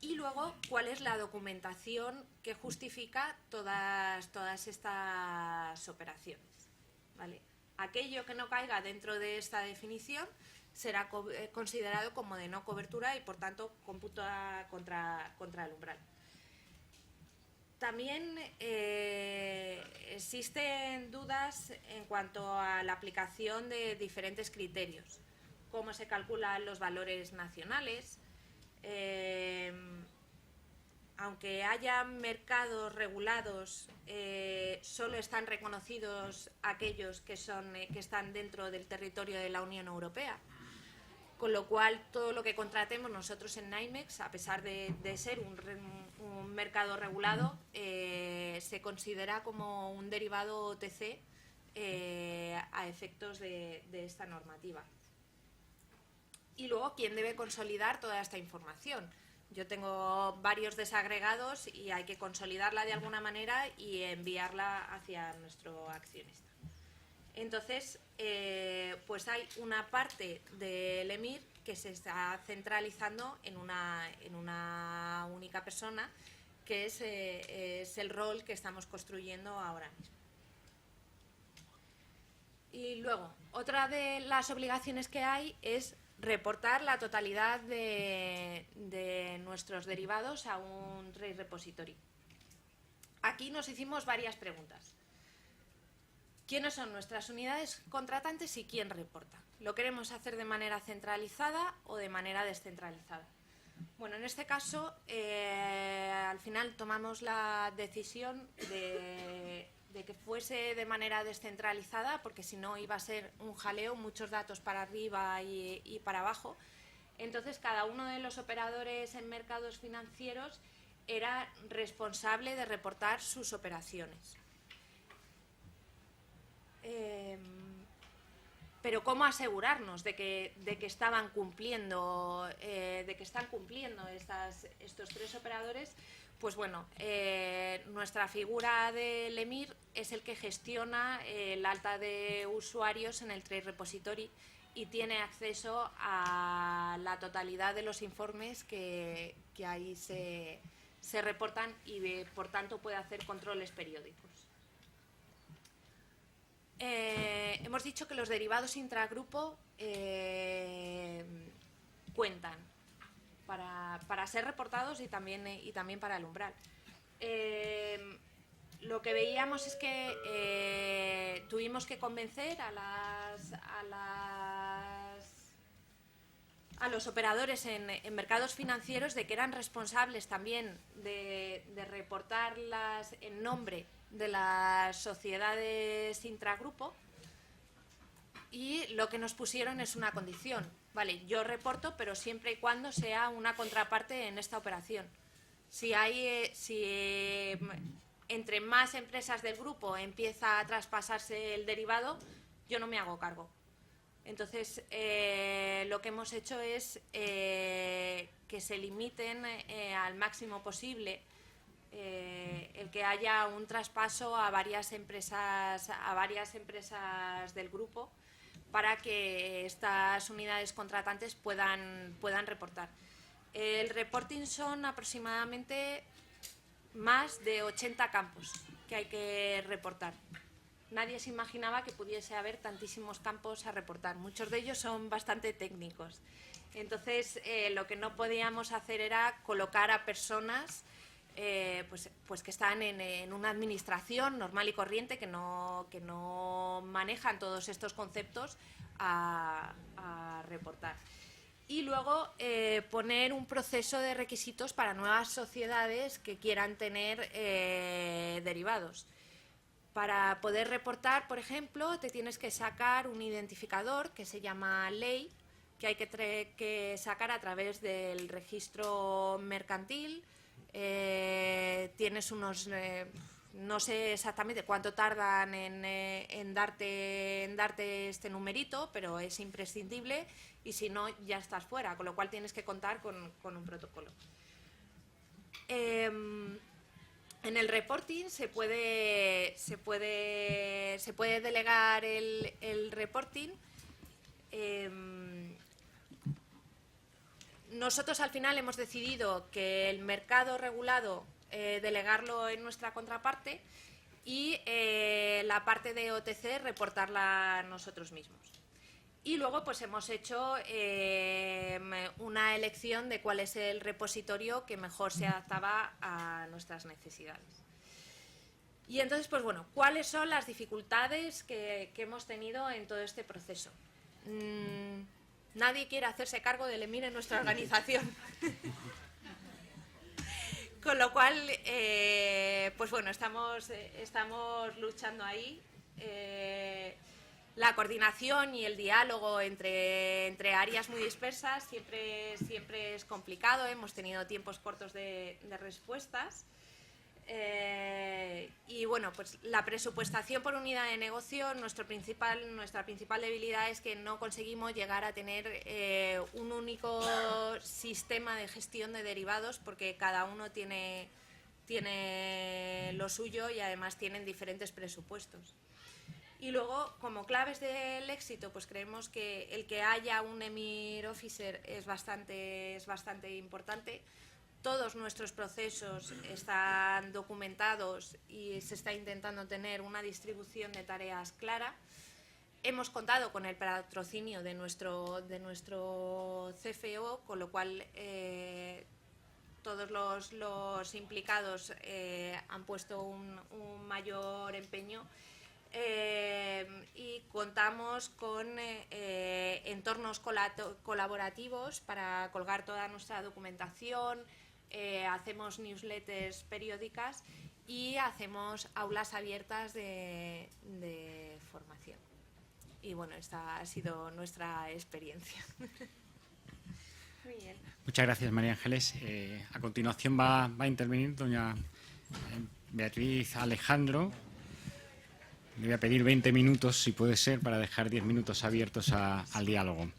y luego cuál es la documentación que justifica todas estas operaciones, ¿vale? Aquello que no caiga dentro de esta definición será considerado como de no cobertura y por tanto computa contra el umbral. También existen dudas en cuanto a la aplicación de diferentes criterios, cómo se calculan los valores nacionales. Aunque haya mercados regulados, solo están reconocidos aquellos que están dentro del territorio de la Unión Europea. Con lo cual, todo lo que contratemos nosotros en NYMEX, a pesar de ser un mercado regulado, se considera como un derivado OTC a efectos de esta normativa. Y luego, ¿quién debe consolidar toda esta información? Yo tengo varios desagregados y hay que consolidarla de alguna manera y enviarla hacia nuestro accionista. Entonces, pues hay una parte del EMIR que se está centralizando en una única persona, que es el rol que estamos construyendo ahora mismo. Y luego, otra de las obligaciones que hay es reportar la totalidad de nuestros derivados a un trade repository. Aquí nos hicimos varias preguntas. ¿Quiénes son nuestras unidades contratantes y quién reporta? ¿Lo queremos hacer de manera centralizada o de manera descentralizada? Bueno, en este caso, al final tomamos la decisión de que fuese de manera descentralizada, porque si no iba a ser un jaleo, muchos datos para arriba y para abajo. Entonces, cada uno de los operadores en mercados financieros era responsable de reportar sus operaciones. Pero ¿cómo asegurarnos de que estaban cumpliendo, están cumpliendo estos tres operadores? Pues bueno, nuestra figura del EMIR es el que gestiona el alta de usuarios en el Trade Repository y tiene acceso a la totalidad de los informes que ahí se reportan y por tanto puede hacer controles periódicos. Hemos dicho que los derivados intragrupo cuentan para ser reportados y también para el umbral. Lo que veíamos es que tuvimos que convencer a los operadores en mercados financieros de que eran responsables también de reportarlas en nombre de las sociedades intragrupo, y lo que nos pusieron es una condición. Vale, yo reporto, pero siempre y cuando sea una contraparte en esta operación. Si entre más empresas del grupo empieza a traspasarse el derivado, yo no me hago cargo. Entonces, lo que hemos hecho es que se limiten al máximo posible el que haya un traspaso a varias empresas del grupo, para que estas unidades contratantes puedan reportar. El reporting son aproximadamente más de 80 campos que hay que reportar. Nadie se imaginaba que pudiese haber tantísimos campos a reportar. Muchos de ellos son bastante técnicos. Entonces, lo que no podíamos hacer era colocar a personas pues que están en una administración normal y corriente que no manejan todos estos conceptos a reportar. Y luego poner un proceso de requisitos para nuevas sociedades que quieran tener derivados. Para poder reportar, por ejemplo, te tienes que sacar un identificador que se llama ley, que hay que sacar a través del registro mercantil. Tienes unos, no sé exactamente cuánto tardan en darte este numerito, pero es imprescindible y si no ya estás fuera, con lo cual tienes que contar con un protocolo. En el reporting se puede delegar el reporting. Nosotros al final hemos decidido que el mercado regulado delegarlo en nuestra contraparte y la parte de OTC reportarla nosotros mismos. Y luego pues hemos hecho una elección de cuál es el repositorio que mejor se adaptaba a nuestras necesidades. Y entonces, pues bueno, ¿cuáles son las dificultades que hemos tenido en todo este proceso? Nadie quiere hacerse cargo del EMIR en nuestra organización. Con lo cual, pues bueno, estamos luchando ahí. La coordinación y el diálogo entre áreas muy dispersas siempre es complicado. Hemos tenido tiempos cortos de respuestas. Y bueno, pues la presupuestación por unidad de negocio, nuestra principal debilidad es que no conseguimos llegar a tener un único sistema de gestión de derivados, porque cada uno tiene lo suyo y además tienen diferentes presupuestos. Y luego, como claves del éxito, pues creemos que el que haya un EMIR Officer es bastante importante. Todos nuestros procesos están documentados y se está intentando tener una distribución de tareas clara. Hemos contado con el patrocinio de nuestro CFO, con lo cual todos los implicados han puesto un mayor empeño. Y contamos con entornos colaborativos para colgar toda nuestra documentación. Hacemos newsletters periódicas y hacemos aulas abiertas de formación. Y bueno, esta ha sido nuestra experiencia. Muy bien. Muchas gracias, María Ángeles. A continuación va a intervenir doña Beatriz Alejandro. Le voy a pedir 20 minutos, si puede ser, para dejar 10 minutos abiertos al diálogo.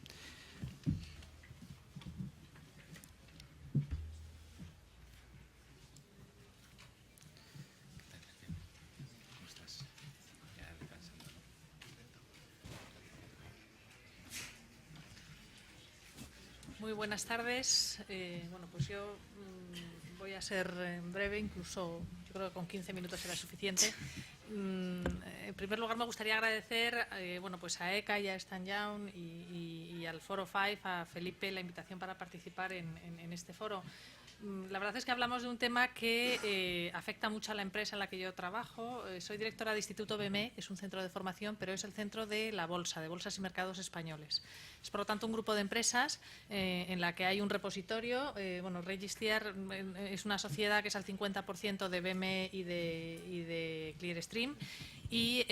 Muy buenas tardes. Bueno, pues yo voy a ser breve, incluso yo creo que con 15 minutos será suficiente. En primer lugar, me gustaría agradecer bueno, pues a ECA y a Stan Young y al Foro 5, a Felipe, la invitación para participar en este foro. La verdad es que hablamos de un tema que afecta mucho a la empresa en la que yo trabajo. Soy directora de Instituto BME, es un centro de formación, pero es el centro de la Bolsa, de Bolsas y Mercados Españoles. Es, por lo tanto, un grupo de empresas en la que hay un repositorio. Bueno, Registier es una sociedad que es al 50% de BME y de Clearstream. Y,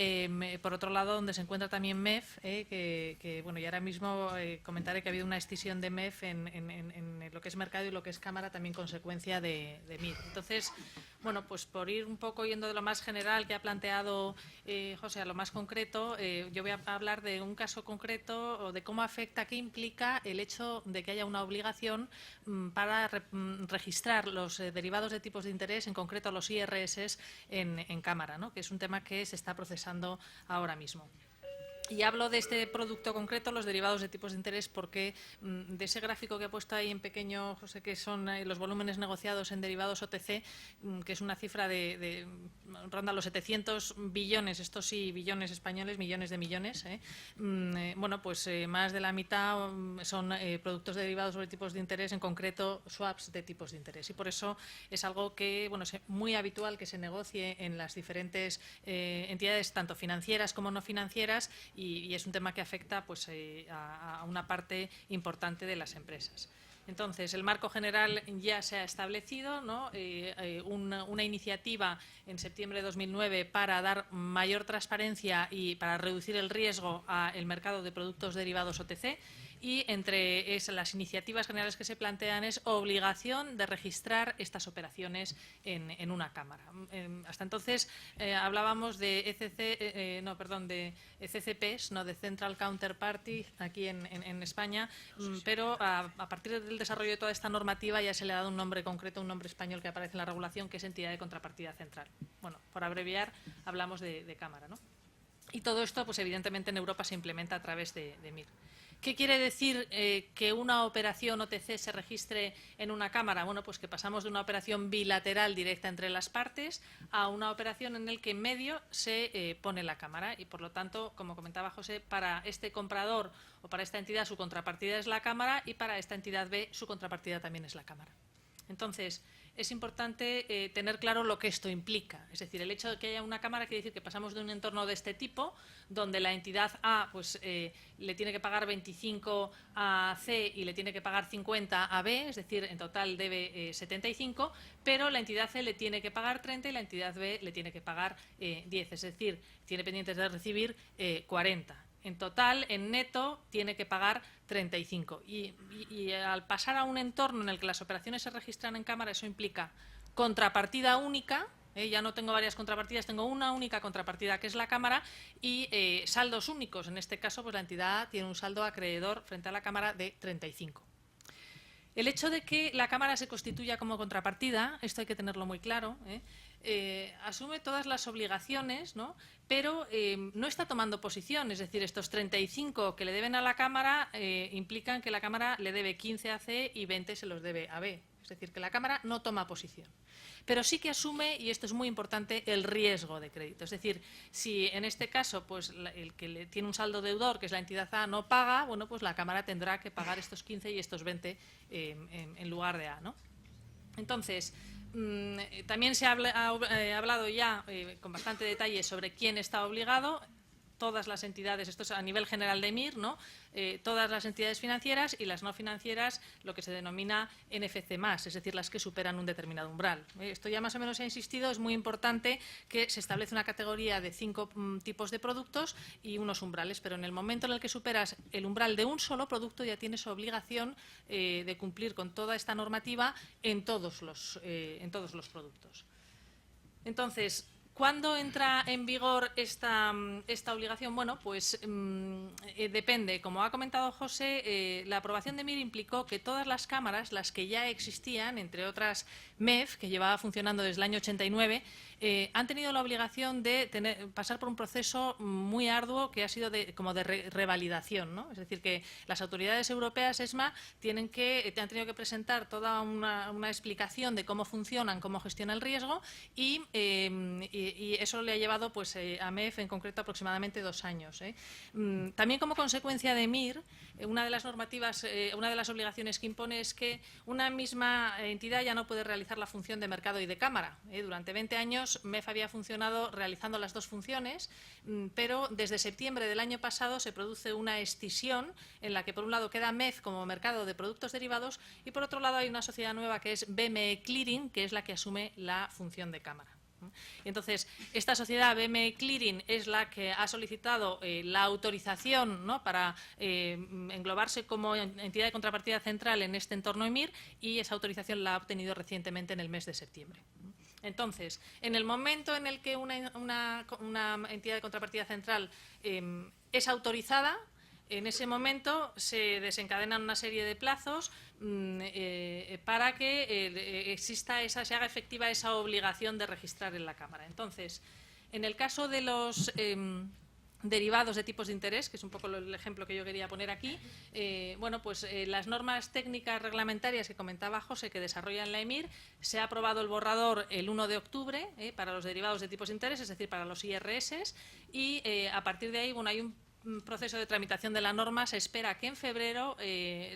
por otro lado, donde se encuentra también MEF, que bueno, y ahora mismo comentaré que ha habido una escisión de MEF en lo que es mercado y lo que es cámara, también consecuencia de MIR. Entonces, bueno, pues por ir un poco yendo de lo más general que ha planteado José a lo más concreto, yo voy a hablar de un caso concreto o de cómo afecta, qué implica el hecho de que haya una obligación para registrar los derivados de tipos de interés, en concreto los IRS, en cámara, ¿no? Que es un tema que se está procesando ahora mismo. Y hablo de este producto concreto, los derivados de tipos de interés, porque de ese gráfico que ha puesto ahí en pequeño, José, que son los volúmenes negociados en derivados OTC, que es una cifra ronda los 700 billones, estos sí, billones españoles, millones de millones. Bueno, pues más de la mitad son productos derivados sobre tipos de interés, en concreto swaps de tipos de interés. Y por eso es algo que, bueno, es muy habitual que se negocie en las diferentes entidades, tanto financieras como no financieras, y es un tema que afecta pues, a una parte importante de las empresas. Entonces, el marco general ya se ha establecido, ¿no? Una iniciativa en septiembre de 2009 para dar mayor transparencia y para reducir el riesgo al mercado de productos derivados OTC. Y entre las iniciativas generales que se plantean es obligación de registrar estas operaciones en una cámara. Hasta entonces hablábamos de de CCPs, no de Central Counterparty, aquí en España, pero a partir del desarrollo de toda esta normativa ya se le ha dado un nombre concreto, un nombre español que aparece en la regulación, que es entidad de contrapartida central. Bueno, por abreviar, hablamos de cámara, ¿no? Y todo esto, pues evidentemente en Europa se implementa a través de MIR. ¿Qué quiere decir que una operación OTC se registre en una cámara? Bueno, pues que pasamos de una operación bilateral directa entre las partes a una operación en la que en medio se pone la cámara y, por lo tanto, como comentaba José, para este comprador o para esta entidad su contrapartida es la cámara y para esta entidad B su contrapartida también es la cámara. Entonces, es importante tener claro lo que esto implica. Es decir, el hecho de que haya una cámara quiere decir que pasamos de un entorno de este tipo, donde la entidad A pues, le tiene que pagar 25 a C y le tiene que pagar 50 a B, es decir, en total debe 75, pero la entidad C le tiene que pagar 30 y la entidad B le tiene que pagar 10, es decir, tiene pendientes de recibir 40. En total, en neto, tiene que pagar 35. Y al pasar a un entorno en el que las operaciones se registran en cámara, eso implica contrapartida única, ya no tengo varias contrapartidas, tengo una única contrapartida que es la cámara y saldos únicos. En este caso, pues la entidad tiene un saldo acreedor frente a la cámara de 35. El hecho de que la cámara se constituya como contrapartida, esto hay que tenerlo muy claro, asume todas las obligaciones, ¿no? Pero no está tomando posición, es decir, estos 35 que le deben a la cámara implican que la cámara le debe 15 a C y 20 se los debe a B. Es decir, que la cámara no toma posición. Pero sí que asume, y esto es muy importante, el riesgo de crédito. Es decir, si en este caso pues, el que tiene un saldo deudor, que es la entidad A, no paga, bueno, pues la cámara tendrá que pagar estos 15 y estos 20 en lugar de A, ¿no? Entonces, también se ha hablado ya con bastante detalle sobre quién está obligado. Todas las entidades, esto es a nivel general de MIR, ¿no? Todas las entidades financieras y las no financieras, lo que se denomina NFC+, es decir, las que superan un determinado umbral. Esto ya más o menos se ha insistido, es muy importante que se establece una categoría de 5 tipos de productos y unos umbrales, pero en el momento en el que superas el umbral de un solo producto ya tienes obligación de cumplir con toda esta normativa en todos los productos. Entonces, ¿cuándo entra en vigor esta obligación? Bueno, pues depende. Como ha comentado José, la aprobación de MIR implicó que todas las cámaras, las que ya existían, entre otras MEF, que llevaba funcionando desde el año 89, han tenido la obligación de pasar por un proceso muy arduo que ha sido como de revalidación, ¿no? Es decir, que las autoridades europeas, ESMA, han tenido que presentar toda una explicación de cómo funcionan, cómo gestiona el riesgo y eso le ha llevado pues, a MEF en concreto aproximadamente 2 años. También como consecuencia de MIR, una de las normativas, una de las obligaciones que impone es que una misma entidad ya no puede realizar la función de mercado y de cámara. Durante 20 años MEF había funcionado realizando las dos funciones, pero desde septiembre del año pasado se produce una escisión en la que por un lado queda MEF como mercado de productos derivados y por otro lado hay una sociedad nueva que es BME Clearing, que es la que asume la función de cámara. Entonces, esta sociedad BME Clearing es la que ha solicitado la autorización, ¿no? Para englobarse como entidad de contrapartida central en este entorno EMIR y esa autorización la ha obtenido recientemente en el mes de septiembre. Entonces, en el momento en el que una entidad de contrapartida central es autorizada, en ese momento se desencadenan una serie de plazos para que se haga efectiva esa obligación de registrar en la Cámara. Entonces, en el caso de derivados de tipos de interés, que es un poco el ejemplo que yo quería poner aquí. Las normas técnicas reglamentarias que comentaba José, que desarrollan la EMIR, se ha aprobado el borrador el 1 de octubre para los derivados de tipos de interés, es decir, para los IRS, y a partir de ahí, hay un proceso de tramitación de la norma. Se espera que en febrero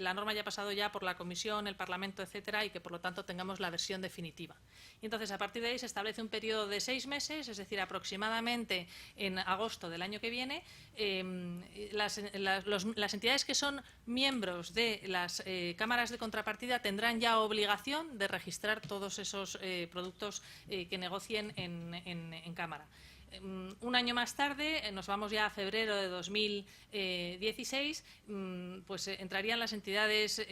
la norma haya pasado ya por la Comisión, el Parlamento, etcétera, y que por lo tanto tengamos la versión definitiva. Y entonces, a partir de ahí se establece un periodo de 6 meses, es decir, aproximadamente en agosto del año que viene, las entidades que son miembros de las cámaras de contrapartida tendrán ya obligación de registrar todos esos productos que negocien en cámara. Un año más tarde, nos vamos ya a febrero de 2016, entrarían las entidades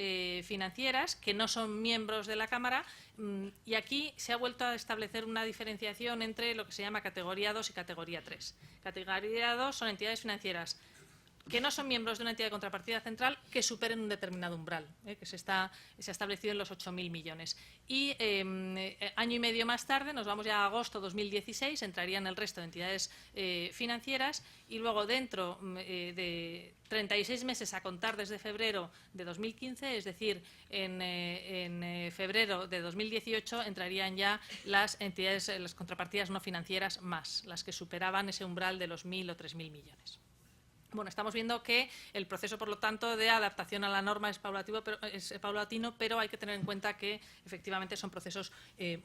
financieras que no son miembros de la Cámara, y aquí se ha vuelto a establecer una diferenciación entre lo que se llama categoría 2 y categoría 3. Categoría 2 son entidades financieras que no son miembros de una entidad de contrapartida central que superen un determinado umbral, que se ha establecido en los 8.000 millones. Y año y medio más tarde, nos vamos ya a agosto de 2016, entrarían el resto de entidades financieras, y luego dentro de 36 meses a contar desde febrero de 2015, es decir, en febrero de 2018 entrarían ya las entidades, las contrapartidas no financieras más, las que superaban ese umbral de los 1.000 o 3.000 millones. Bueno, estamos viendo que el proceso, por lo tanto, de adaptación a la norma es paulatino, pero hay que tener en cuenta que efectivamente son procesos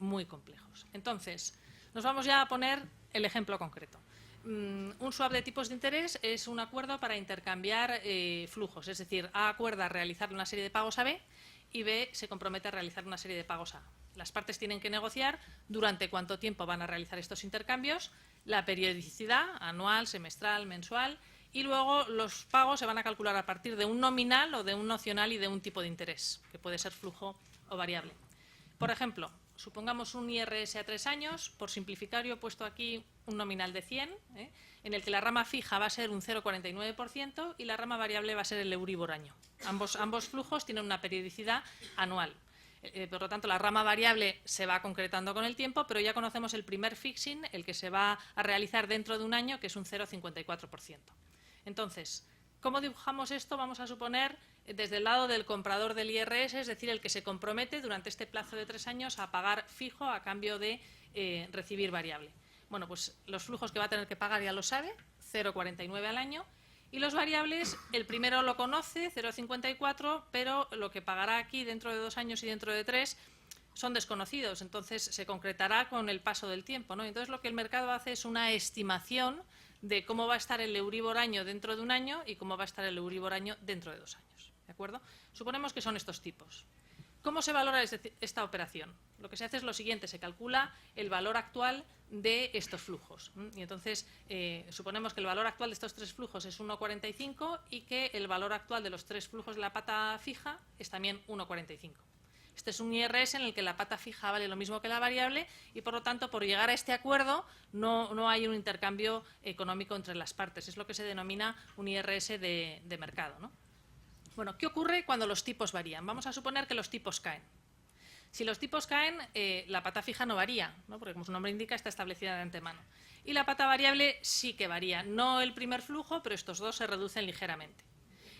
muy complejos. Entonces, nos vamos ya a poner el ejemplo concreto. Un swap de tipos de interés es un acuerdo para intercambiar flujos, es decir, A acuerda realizar una serie de pagos a B y B se compromete a realizar una serie de pagos a A. Las partes tienen que negociar durante cuánto tiempo van a realizar estos intercambios, la periodicidad, anual, semestral, mensual, y luego los pagos se van a calcular a partir de un nominal o de un nocional y de un tipo de interés, que puede ser flujo o variable. Por ejemplo, supongamos un IRS a 3 años, por simplificar yo he puesto aquí un nominal de 100, en el que la rama fija va a ser un 0,49% y la rama variable va a ser el Euribor año. Ambos flujos tienen una periodicidad anual. Por lo tanto, la rama variable se va concretando con el tiempo, pero ya conocemos el primer fixing, el que se va a realizar dentro de un año, que es un 0,54%. Entonces, ¿cómo dibujamos esto? Vamos a suponer desde el lado del comprador del IRS, es decir, el que se compromete durante este plazo de 3 años a pagar fijo a cambio de recibir variable. Bueno, pues los flujos que va a tener que pagar ya lo sabe, 0,49 al año. Y los variables, el primero lo conoce, 0,54, pero lo que pagará aquí dentro de 2 años y dentro de 3 son desconocidos, entonces se concretará con el paso del tiempo, ¿no? Entonces lo que el mercado hace es una estimación de cómo va a estar el Euribor año dentro de un año y cómo va a estar el Euribor año dentro de 2 años, ¿de acuerdo? Suponemos que son estos tipos. ¿Cómo se valora esta operación? Lo que se hace es lo siguiente, se calcula el valor actual de estos flujos. Y entonces suponemos que el valor actual de estos 3 flujos es 1,45 y que el valor actual de los 3 flujos de la pata fija es también 1,45. Este es un IRS en el que la pata fija vale lo mismo que la variable y, por lo tanto, por llegar a este acuerdo no hay un intercambio económico entre las partes. Es lo que se denomina un IRS de mercado, ¿no? Bueno, ¿qué ocurre cuando los tipos varían? Vamos a suponer que los tipos caen. Si los tipos caen, la pata fija no varía, ¿no? Porque, como su nombre indica, está establecida de antemano. Y la pata variable sí que varía. No el primer flujo, pero estos dos se reducen ligeramente.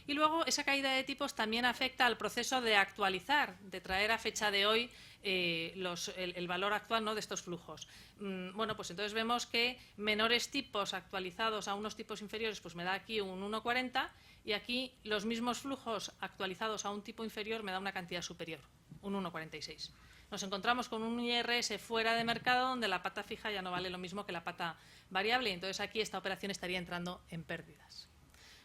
Y luego esa caída de tipos también afecta al proceso de actualizar, de traer a fecha de hoy el valor actual, ¿no?, de estos flujos. Bueno, pues entonces vemos que menores tipos actualizados a unos tipos inferiores, pues me da aquí un 1,40 y aquí los mismos flujos actualizados a un tipo inferior me da una cantidad superior, un 1,46. Nos encontramos con un IRS fuera de mercado donde la pata fija ya no vale lo mismo que la pata variable y entonces aquí esta operación estaría entrando en pérdidas.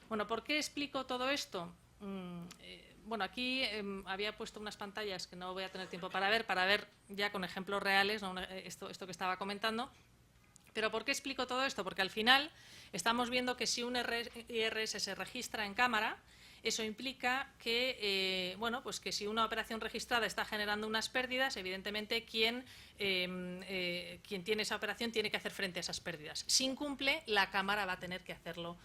Bueno, ¿por qué explico todo esto? Bueno, aquí había puesto unas pantallas que no voy a tener tiempo para ver ya con ejemplos reales, ¿no?, esto que estaba comentando. ¿Pero por qué explico todo esto? Porque al final estamos viendo que si un IRS se registra en cámara, eso implica que, bueno, pues que si una operación registrada está generando unas pérdidas, evidentemente quien tiene esa operación tiene que hacer frente a esas pérdidas. Si incumple, la Cámara va a tener que hacerlo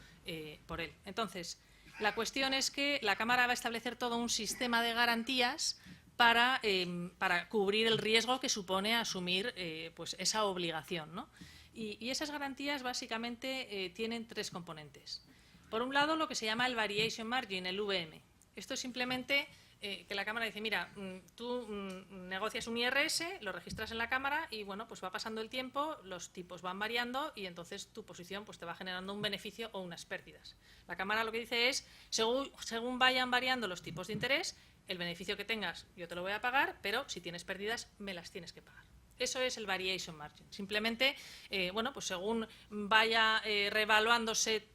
por él. Entonces, la cuestión es que la Cámara va a establecer todo un sistema de garantías para cubrir el riesgo que supone asumir pues esa obligación, ¿no? Y esas garantías básicamente tienen tres componentes. Por un lado, lo que se llama el Variation Margin, el VM. Esto es simplemente que la cámara dice, mira, tú negocias un IRS, lo registras en la cámara y, bueno, pues va pasando el tiempo, los tipos van variando y entonces tu posición pues te va generando un beneficio o unas pérdidas. La cámara lo que dice es, según vayan variando los tipos de interés, el beneficio que tengas yo te lo voy a pagar, pero si tienes pérdidas me las tienes que pagar. Eso es el Variation Margin. Simplemente, bueno, pues según vaya reevaluándose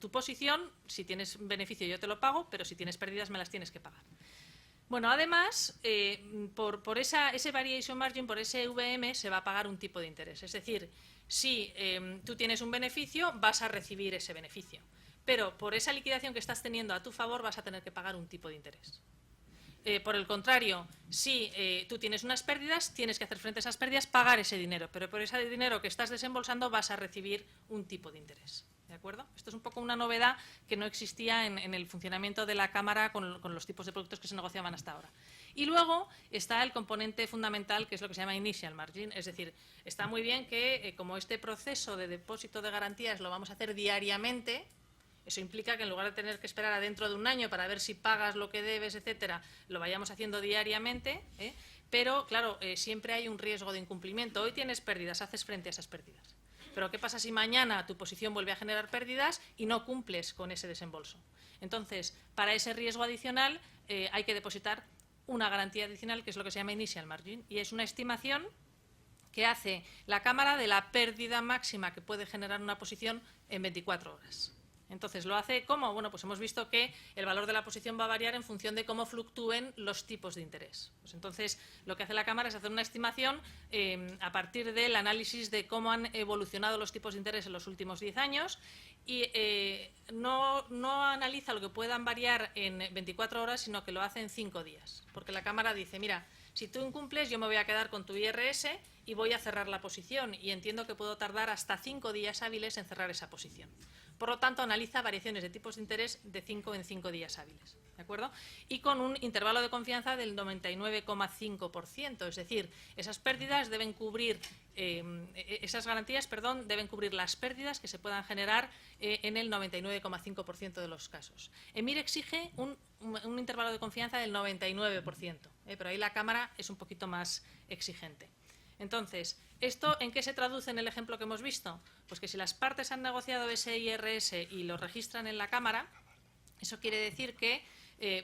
tu posición, si tienes beneficio yo te lo pago, pero si tienes pérdidas me las tienes que pagar. Bueno, además, por ese Variation Margin, por ese VM, se va a pagar un tipo de interés. Es decir, si tú tienes un beneficio, vas a recibir ese beneficio. Pero por esa liquidación que estás teniendo a tu favor, vas a tener que pagar un tipo de interés. Por el contrario, si tú tienes unas pérdidas, tienes que hacer frente a esas pérdidas, pagar ese dinero. Pero por ese dinero que estás desembolsando vas a recibir un tipo de interés. ¿De acuerdo? Esto es un poco una novedad que no existía en el funcionamiento de la Cámara con los tipos de productos que se negociaban hasta ahora. Y luego está el componente fundamental, que es lo que se llama Initial Margin. Es decir, está muy bien que como este proceso de depósito de garantías lo vamos a hacer diariamente, eso implica que en lugar de tener que esperar a dentro de un año para ver si pagas lo que debes, etcétera, lo vayamos haciendo diariamente, pero claro, siempre hay un riesgo de incumplimiento. Hoy tienes pérdidas, haces frente a esas pérdidas. Pero ¿qué pasa si mañana tu posición vuelve a generar pérdidas y no cumples con ese desembolso? Entonces, para ese riesgo adicional hay que depositar una garantía adicional, que es lo que se llama Initial Margin, y es una estimación que hace la Cámara de la pérdida máxima que puede generar una posición en 24 horas. Entonces, ¿lo hace cómo? Bueno, pues hemos visto que el valor de la posición va a variar en función de cómo fluctúen los tipos de interés. Pues entonces, lo que hace la Cámara es hacer una estimación a partir del análisis de cómo han evolucionado los tipos de interés en los últimos 10 años y no analiza lo que puedan variar en 24 horas, sino que lo hace en 5 días. Porque la Cámara dice, mira, si tú incumples, yo me voy a quedar con tu IRS y voy a cerrar la posición. Y entiendo que puedo tardar hasta 5 días hábiles en cerrar esa posición. Por lo tanto, analiza variaciones de tipos de interés de 5 en 5 días hábiles. ¿De acuerdo? Y con un intervalo de confianza del 99,5%. Es decir, esas pérdidas deben cubrir, esas garantías, perdón, deben cubrir las pérdidas que se puedan generar en el 99,5% de los casos. EMIR exige un intervalo de confianza del 99%, pero ahí la Cámara es un poquito más exigente. Entonces, ¿esto en qué se traduce en el ejemplo que hemos visto? Pues que si las partes han negociado ese IRS y lo registran en la Cámara, eso quiere decir que,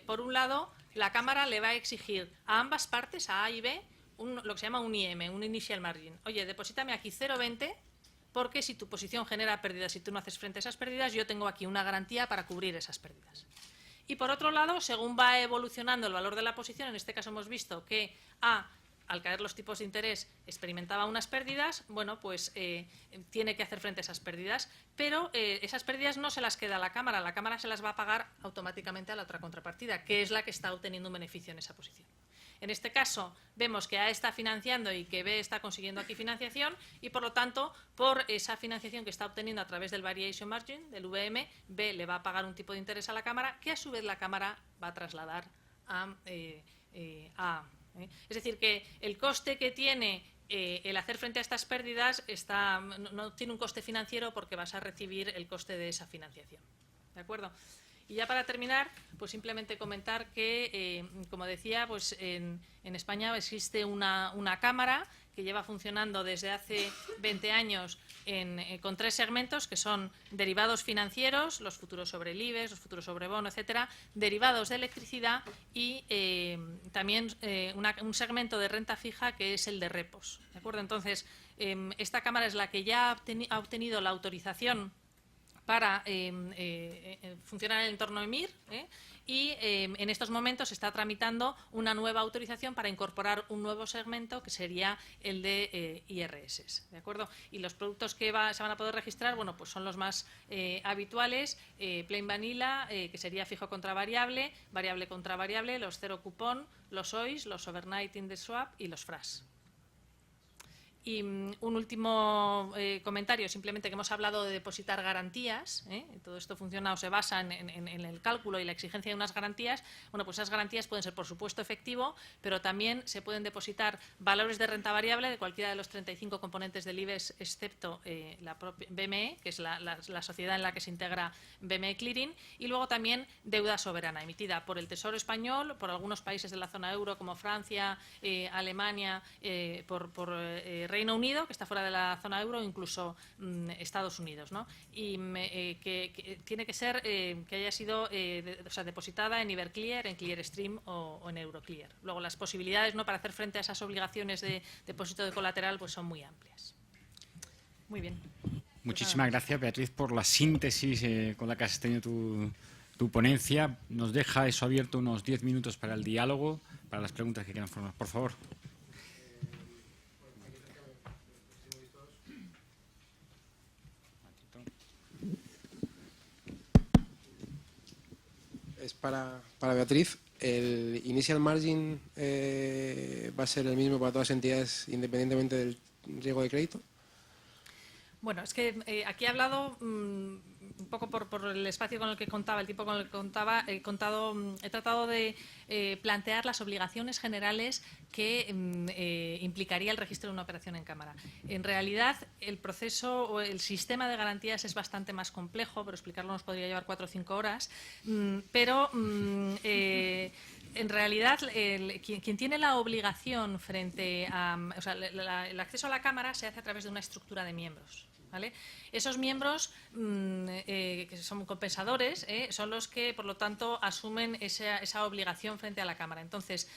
por un lado, la Cámara le va a exigir a ambas partes, a A y B, lo que se llama un IM, un Initial Margin. Oye, deposítame aquí 0,20 porque si tu posición genera pérdidas y tú no haces frente a esas pérdidas, yo tengo aquí una garantía para cubrir esas pérdidas. Y por otro lado, según va evolucionando el valor de la posición, en este caso hemos visto que A, al caer los tipos de interés, experimentaba unas pérdidas, bueno, pues tiene que hacer frente a esas pérdidas, pero esas pérdidas no se las queda a la Cámara se las va a pagar automáticamente a la otra contrapartida, que es la que está obteniendo un beneficio en esa posición. En este caso, vemos que A está financiando y que B está consiguiendo aquí financiación y, por lo tanto, por esa financiación que está obteniendo a través del Variation Margin, del VM, B le va a pagar un tipo de interés a la Cámara que, a su vez, la Cámara va a trasladar a A. Es decir, que el coste que tiene el hacer frente a estas pérdidas no tiene un coste financiero porque vas a recibir el coste de esa financiación. ¿De acuerdo? Y ya para terminar, pues simplemente comentar que, como decía, pues en España existe una Cámara que lleva funcionando desde hace 20 años con 3 segmentos, que son derivados financieros, los futuros sobre el IBEX, los futuros sobre bono, etcétera, derivados de electricidad y también un segmento de renta fija que es el de repos. ¿De acuerdo? Entonces, esta Cámara es la que ya ha obtenido la autorización para funcionar en el entorno EMIR y en estos momentos se está tramitando una nueva autorización para incorporar un nuevo segmento que sería el de IRS. ¿De acuerdo? Y los productos que se van a poder registrar, bueno, pues son los más habituales, plain vanilla, que sería fijo contra variable, variable contra variable, los cero cupón, los OIS, los overnight in the swap y los FRAS. Y un último comentario, simplemente que hemos hablado de depositar garantías, todo esto funciona o se basa en el cálculo y la exigencia de unas garantías. Bueno, pues esas garantías pueden ser, por supuesto, efectivo, pero también se pueden depositar valores de renta variable de cualquiera de los 35 componentes del IBEX, excepto la propia BME, que es la sociedad en la que se integra BME Clearing, y luego también deuda soberana emitida por el Tesoro español, por algunos países de la zona euro como Francia, Alemania, por Reino Unido, que está fuera de la zona euro, incluso Estados Unidos, ¿no? Y que tiene que ser que haya sido depositada en Iberclear, en Clearstream o en Euroclear. Luego las posibilidades, ¿no?, para hacer frente a esas obligaciones de depósito de colateral pues son muy amplias. Muy bien. Muchísimas gracias, Beatriz, por la síntesis con la que has tenido tu ponencia. Nos deja eso abierto unos 10 minutos para el diálogo, para las preguntas que quieran formar. Por favor. Es para Beatriz. ¿El initial margin va a ser el mismo para todas las entidades independientemente del riesgo de crédito? Bueno, es que aquí he hablado un poco por el espacio con el que contaba, el tiempo con el que contaba, he tratado de plantear las obligaciones generales que implicaría el registro de una operación en cámara. En realidad, el proceso o el sistema de garantías es bastante más complejo, pero explicarlo nos podría llevar 4 o 5 horas, pero en realidad, quien tiene la obligación frente a... O sea, el acceso a la cámara se hace a través de una estructura de miembros, ¿vale? Esos miembros, que son compensadores, son los que, por lo tanto, asumen esa obligación frente a la cámara. Entonces,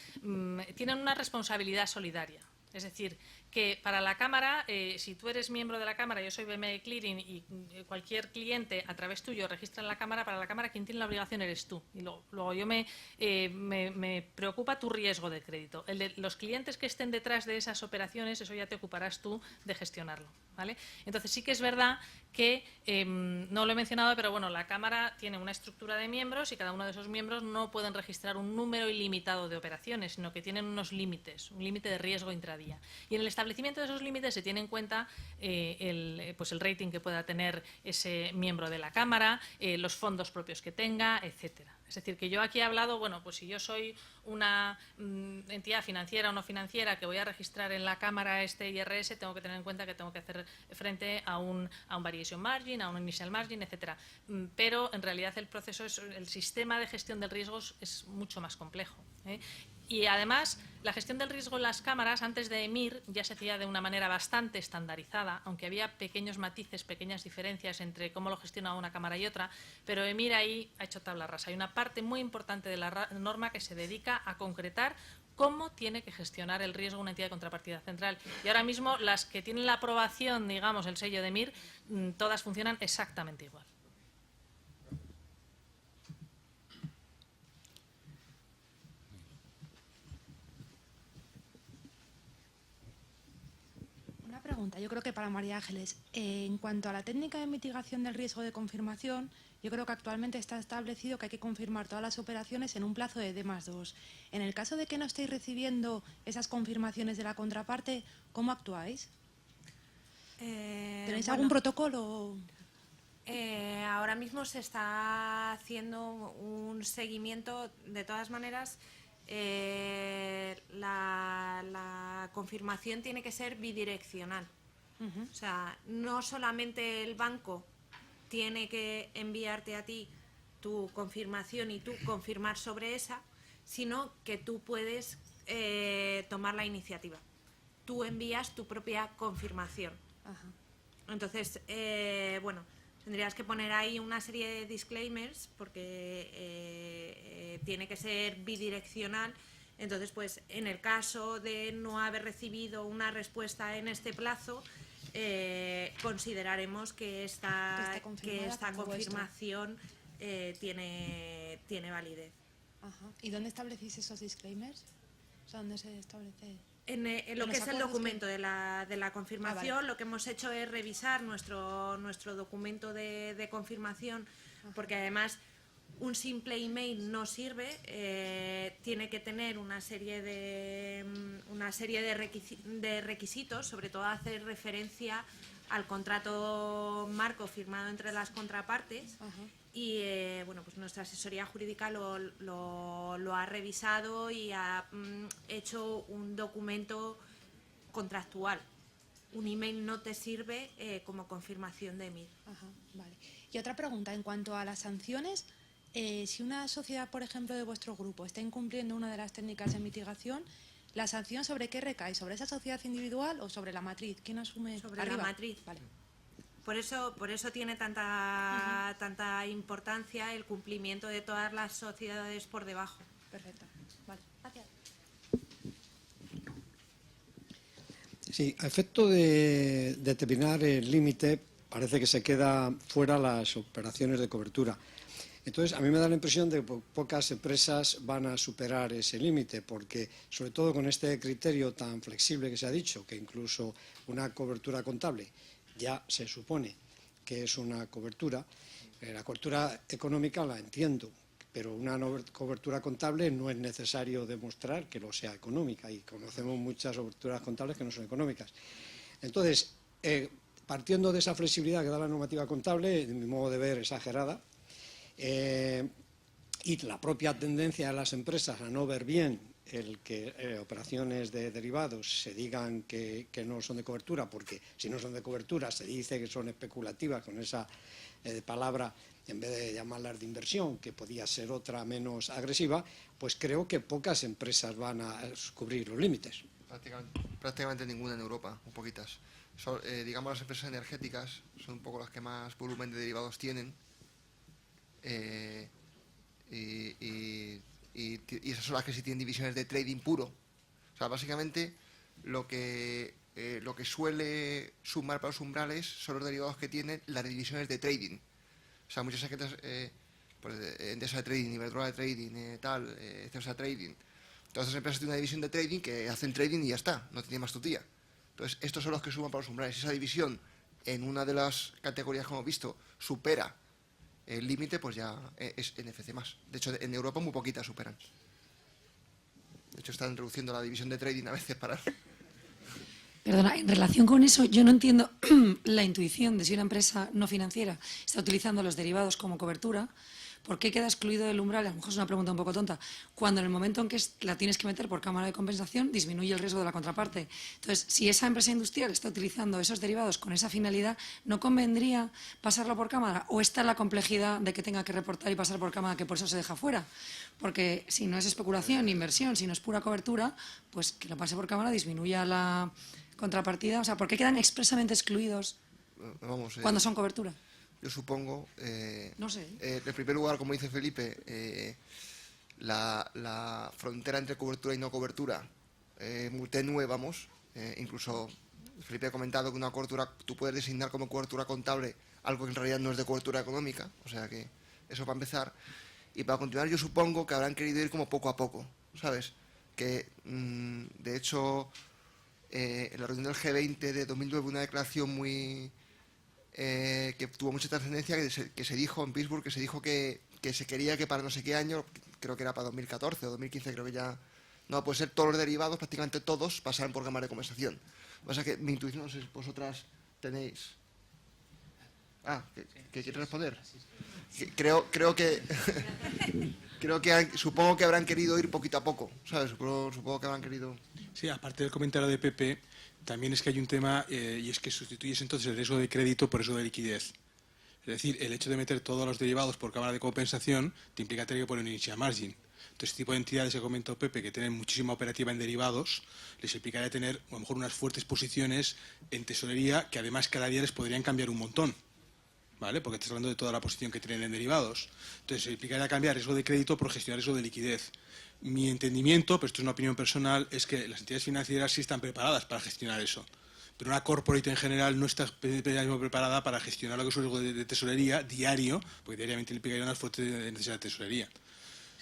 tienen una responsabilidad solidaria. Es decir, que para la Cámara, si tú eres miembro de la Cámara, yo soy BME Clearing y cualquier cliente a través tuyo registra en la Cámara, para la Cámara quien tiene la obligación eres tú. Y luego yo me preocupa tu riesgo de crédito. El de los clientes que estén detrás de esas operaciones, eso ya te ocuparás tú de gestionarlo, ¿vale? Entonces sí que es verdad que, no lo he mencionado, pero bueno, la Cámara tiene una estructura de miembros y cada uno de esos miembros no pueden registrar un número ilimitado de operaciones, sino que tienen unos límites, un límite de riesgo intradía. Y en el establecimiento de esos límites se tiene en cuenta el rating que pueda tener ese miembro de la Cámara, los fondos propios que tenga, etcétera. Es decir, que yo aquí he hablado, bueno, pues si yo soy una entidad financiera o no financiera que voy a registrar en la Cámara este IRS, tengo que tener en cuenta que tengo que hacer frente a un variation margin, a un initial margin, etcétera. Pero en realidad el proceso, el sistema de gestión del riesgo es mucho más complejo, ¿eh? Y además, la gestión del riesgo en las cámaras, antes de EMIR, ya se hacía de una manera bastante estandarizada, aunque había pequeños matices, pequeñas diferencias entre cómo lo gestiona una cámara y otra, pero EMIR ahí ha hecho tabla rasa. Hay una parte muy importante de la norma que se dedica a concretar cómo tiene que gestionar el riesgo una entidad de contrapartida central. Y ahora mismo, las que tienen la aprobación, digamos, el sello de EMIR, todas funcionan exactamente igual. Pregunta, yo creo que para María Ángeles. En cuanto a la técnica de mitigación del riesgo de confirmación, yo creo que actualmente está establecido que hay que confirmar todas las operaciones en un plazo de D+2. En el caso de que no estéis recibiendo esas confirmaciones de la contraparte, ¿cómo actuáis? ¿Tenéis algún protocolo? Ahora mismo se está haciendo un seguimiento. De todas maneras, la confirmación tiene que ser bidireccional. O sea, no solamente el banco tiene que enviarte a ti tu confirmación y tú confirmar sobre esa, sino que tú puedes tomar la iniciativa. Tú envías tu propia confirmación. Entonces, bueno, tendrías que poner ahí una serie de disclaimers porque tiene que ser bidireccional. Entonces, pues en el caso de no haber recibido una respuesta en este plazo, consideraremos que esta confirmación tiene validez. ¿Y dónde establecéis esos disclaimers? O sea, ¿dónde se establece? En lo que es el documento de la confirmación, vale. Lo que hemos hecho es revisar nuestro documento de confirmación, porque además un simple email no sirve, tiene que tener una serie de requisitos, sobre todo hacer referencia al contrato marco firmado entre las contrapartes. Y bueno, pues nuestra asesoría jurídica lo ha revisado y ha hecho un documento contractual. Un email no te sirve como confirmación de MIR. Vale. Y otra pregunta, en cuanto a las sanciones, si una sociedad, por ejemplo, de vuestro grupo está incumpliendo una de las técnicas de mitigación, ¿la sanción sobre qué recae? ¿Sobre esa sociedad individual o sobre la matriz? ¿Quién asume? Sobre arriba? la matriz. Vale. Por eso tiene tanta importancia el cumplimiento de todas las sociedades por debajo. Perfecto. Vale. Gracias. Sí, a efecto de determinar el límite, parece que se queda fuera las operaciones de cobertura. Entonces, a mí me da la impresión de que pocas empresas van a superar ese límite, porque, sobre todo con este criterio tan flexible que se ha dicho, que incluso una cobertura contable ya se supone que es una cobertura, la cobertura económica la entiendo, pero una cobertura contable no es necesario demostrar que lo sea económica, y conocemos muchas coberturas contables que no son económicas. Entonces, partiendo de esa flexibilidad que da la normativa contable, de mi modo de ver exagerada, y la propia tendencia de las empresas a no ver bien el que operaciones de derivados se digan que no son de cobertura, porque si no son de cobertura se dice que son especulativas, con esa palabra, en vez de llamarlas de inversión, que podía ser otra menos agresiva, pues creo que pocas empresas van a cubrir los límites. Prácticamente ninguna en Europa, muy poquitas. Digamos, las empresas energéticas son un poco las que más volumen de derivados tienen, y esas son las que sí tienen divisiones de trading puro. O sea, básicamente lo que suele sumar para los umbrales son los derivados que tienen las divisiones de trading. O sea, muchas tarjetas, Endesa de Trading, Iberdrola de Trading, Cepsa Trading. Todas esas empresas tienen una división de trading que hacen trading y ya está, no tiene más tutía. Entonces, estos son los que suman para los umbrales. Si esa división en una de las categorías que hemos visto supera el límite, pues ya es NFC más. De hecho, en Europa muy poquitas superan. De hecho, están reduciendo la división de trading a veces para... Perdona, en relación con eso, yo no entiendo la intuición de si una empresa no financiera está utilizando los derivados como cobertura, ¿por qué queda excluido del umbral? A lo mejor es una pregunta un poco tonta. Cuando en el momento en que la tienes que meter por cámara de compensación, disminuye el riesgo de la contraparte. Entonces, si esa empresa industrial está utilizando esos derivados con esa finalidad, ¿no convendría pasarlo por cámara? ¿O está la complejidad de que tenga que reportar y pasar por cámara, que por eso se deja fuera? Porque si no es especulación ni inversión, si no es pura cobertura, pues que lo pase por cámara disminuya la contrapartida. O sea, ¿por qué quedan expresamente excluidos cuando son cobertura? Yo supongo, no sé. En primer lugar, como dice Felipe, la frontera entre cobertura y no cobertura es muy tenue, vamos. Incluso Felipe ha comentado que una cobertura, tú puedes designar como cobertura contable algo que en realidad no es de cobertura económica, o sea que eso para empezar. Y para continuar, yo supongo que habrán querido ir como poco a poco, ¿sabes? Que, de hecho, en la reunión del G20 de 2009 hubo una declaración muy... que tuvo mucha trascendencia, que se dijo en Pittsburgh, que se dijo que se quería que para no sé qué año, creo que era para 2014 o 2015, creo que ya... No, puede ser todos los derivados, prácticamente todos, pasaran por cámara de compensación. Lo que pasa es que mi intuición, no sé si vosotras tenéis... ¿que quieres responder? Creo que... supongo que habrán querido ir poquito a poco, ¿sabes? Supongo que habrán querido... Sí, aparte del comentario de Pepe, también es que hay un tema, y es que sustituyes entonces el riesgo de crédito por riesgo de liquidez. Es decir, el hecho de meter todos los derivados por cámara de compensación te implica tener que poner un initial margin. Entonces, este tipo de entidades que comentó Pepe, que tienen muchísima operativa en derivados, les implicaría tener a lo mejor unas fuertes posiciones en tesorería que además cada día les podrían cambiar un montón, ¿vale? Porque estás hablando de toda la posición que tienen en derivados. Entonces, implicaría cambiar riesgo de crédito por gestionar riesgo de liquidez. Mi entendimiento, pero esto es una opinión personal, es que las entidades financieras sí están preparadas para gestionar eso. Pero una corporate en general no está preparada para gestionar lo que es un riesgo de tesorería diario, porque diariamente le implicaría unas fuertes necesidades de tesorería.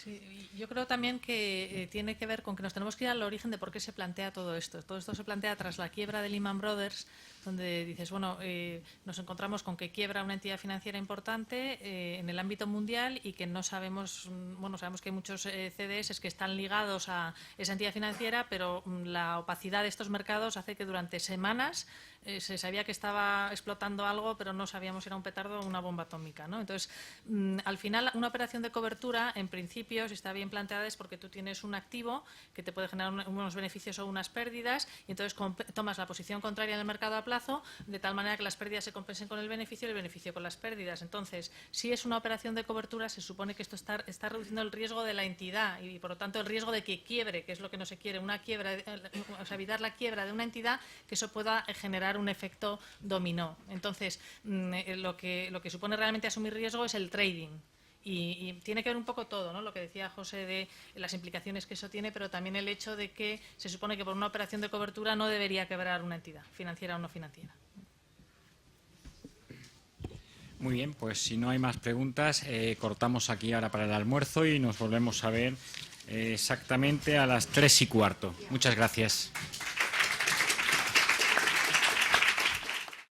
Sí, yo creo también que tiene que ver con que nos tenemos que ir al origen de por qué se plantea todo esto. Todo esto se plantea tras la quiebra de Lehman Brothers, donde dices, bueno, nos encontramos con que quiebra una entidad financiera importante en el ámbito mundial y que no sabemos, bueno, sabemos que hay muchos CDS que están ligados a esa entidad financiera, pero la opacidad de estos mercados hace que durante semanas se sabía que estaba explotando algo, pero no sabíamos si era un petardo o una bomba atómica, ¿no? Entonces, al final, una operación de cobertura, en principio, si está bien planteada, es porque tú tienes un activo que te puede generar unos beneficios o unas pérdidas, y entonces tomas la posición contraria en el mercado a plazo, de tal manera que las pérdidas se compensen con el beneficio y el beneficio con las pérdidas. Entonces, si es una operación de cobertura, se supone que esto está reduciendo el riesgo de la entidad y, por lo tanto, el riesgo de que quiebre, que es lo que no se quiere, una quiebra, o sea, evitar la quiebra de una entidad, que eso pueda generar un efecto dominó. Entonces, lo que supone realmente asumir riesgo es el trading. Y tiene que ver un poco todo, ¿no? Lo que decía José de las implicaciones que eso tiene, pero también el hecho de que se supone que por una operación de cobertura no debería quebrar una entidad, financiera o no financiera. Muy bien, pues si no hay más preguntas, cortamos aquí ahora para el almuerzo y nos volvemos a ver exactamente a las 3:15. Muchas gracias.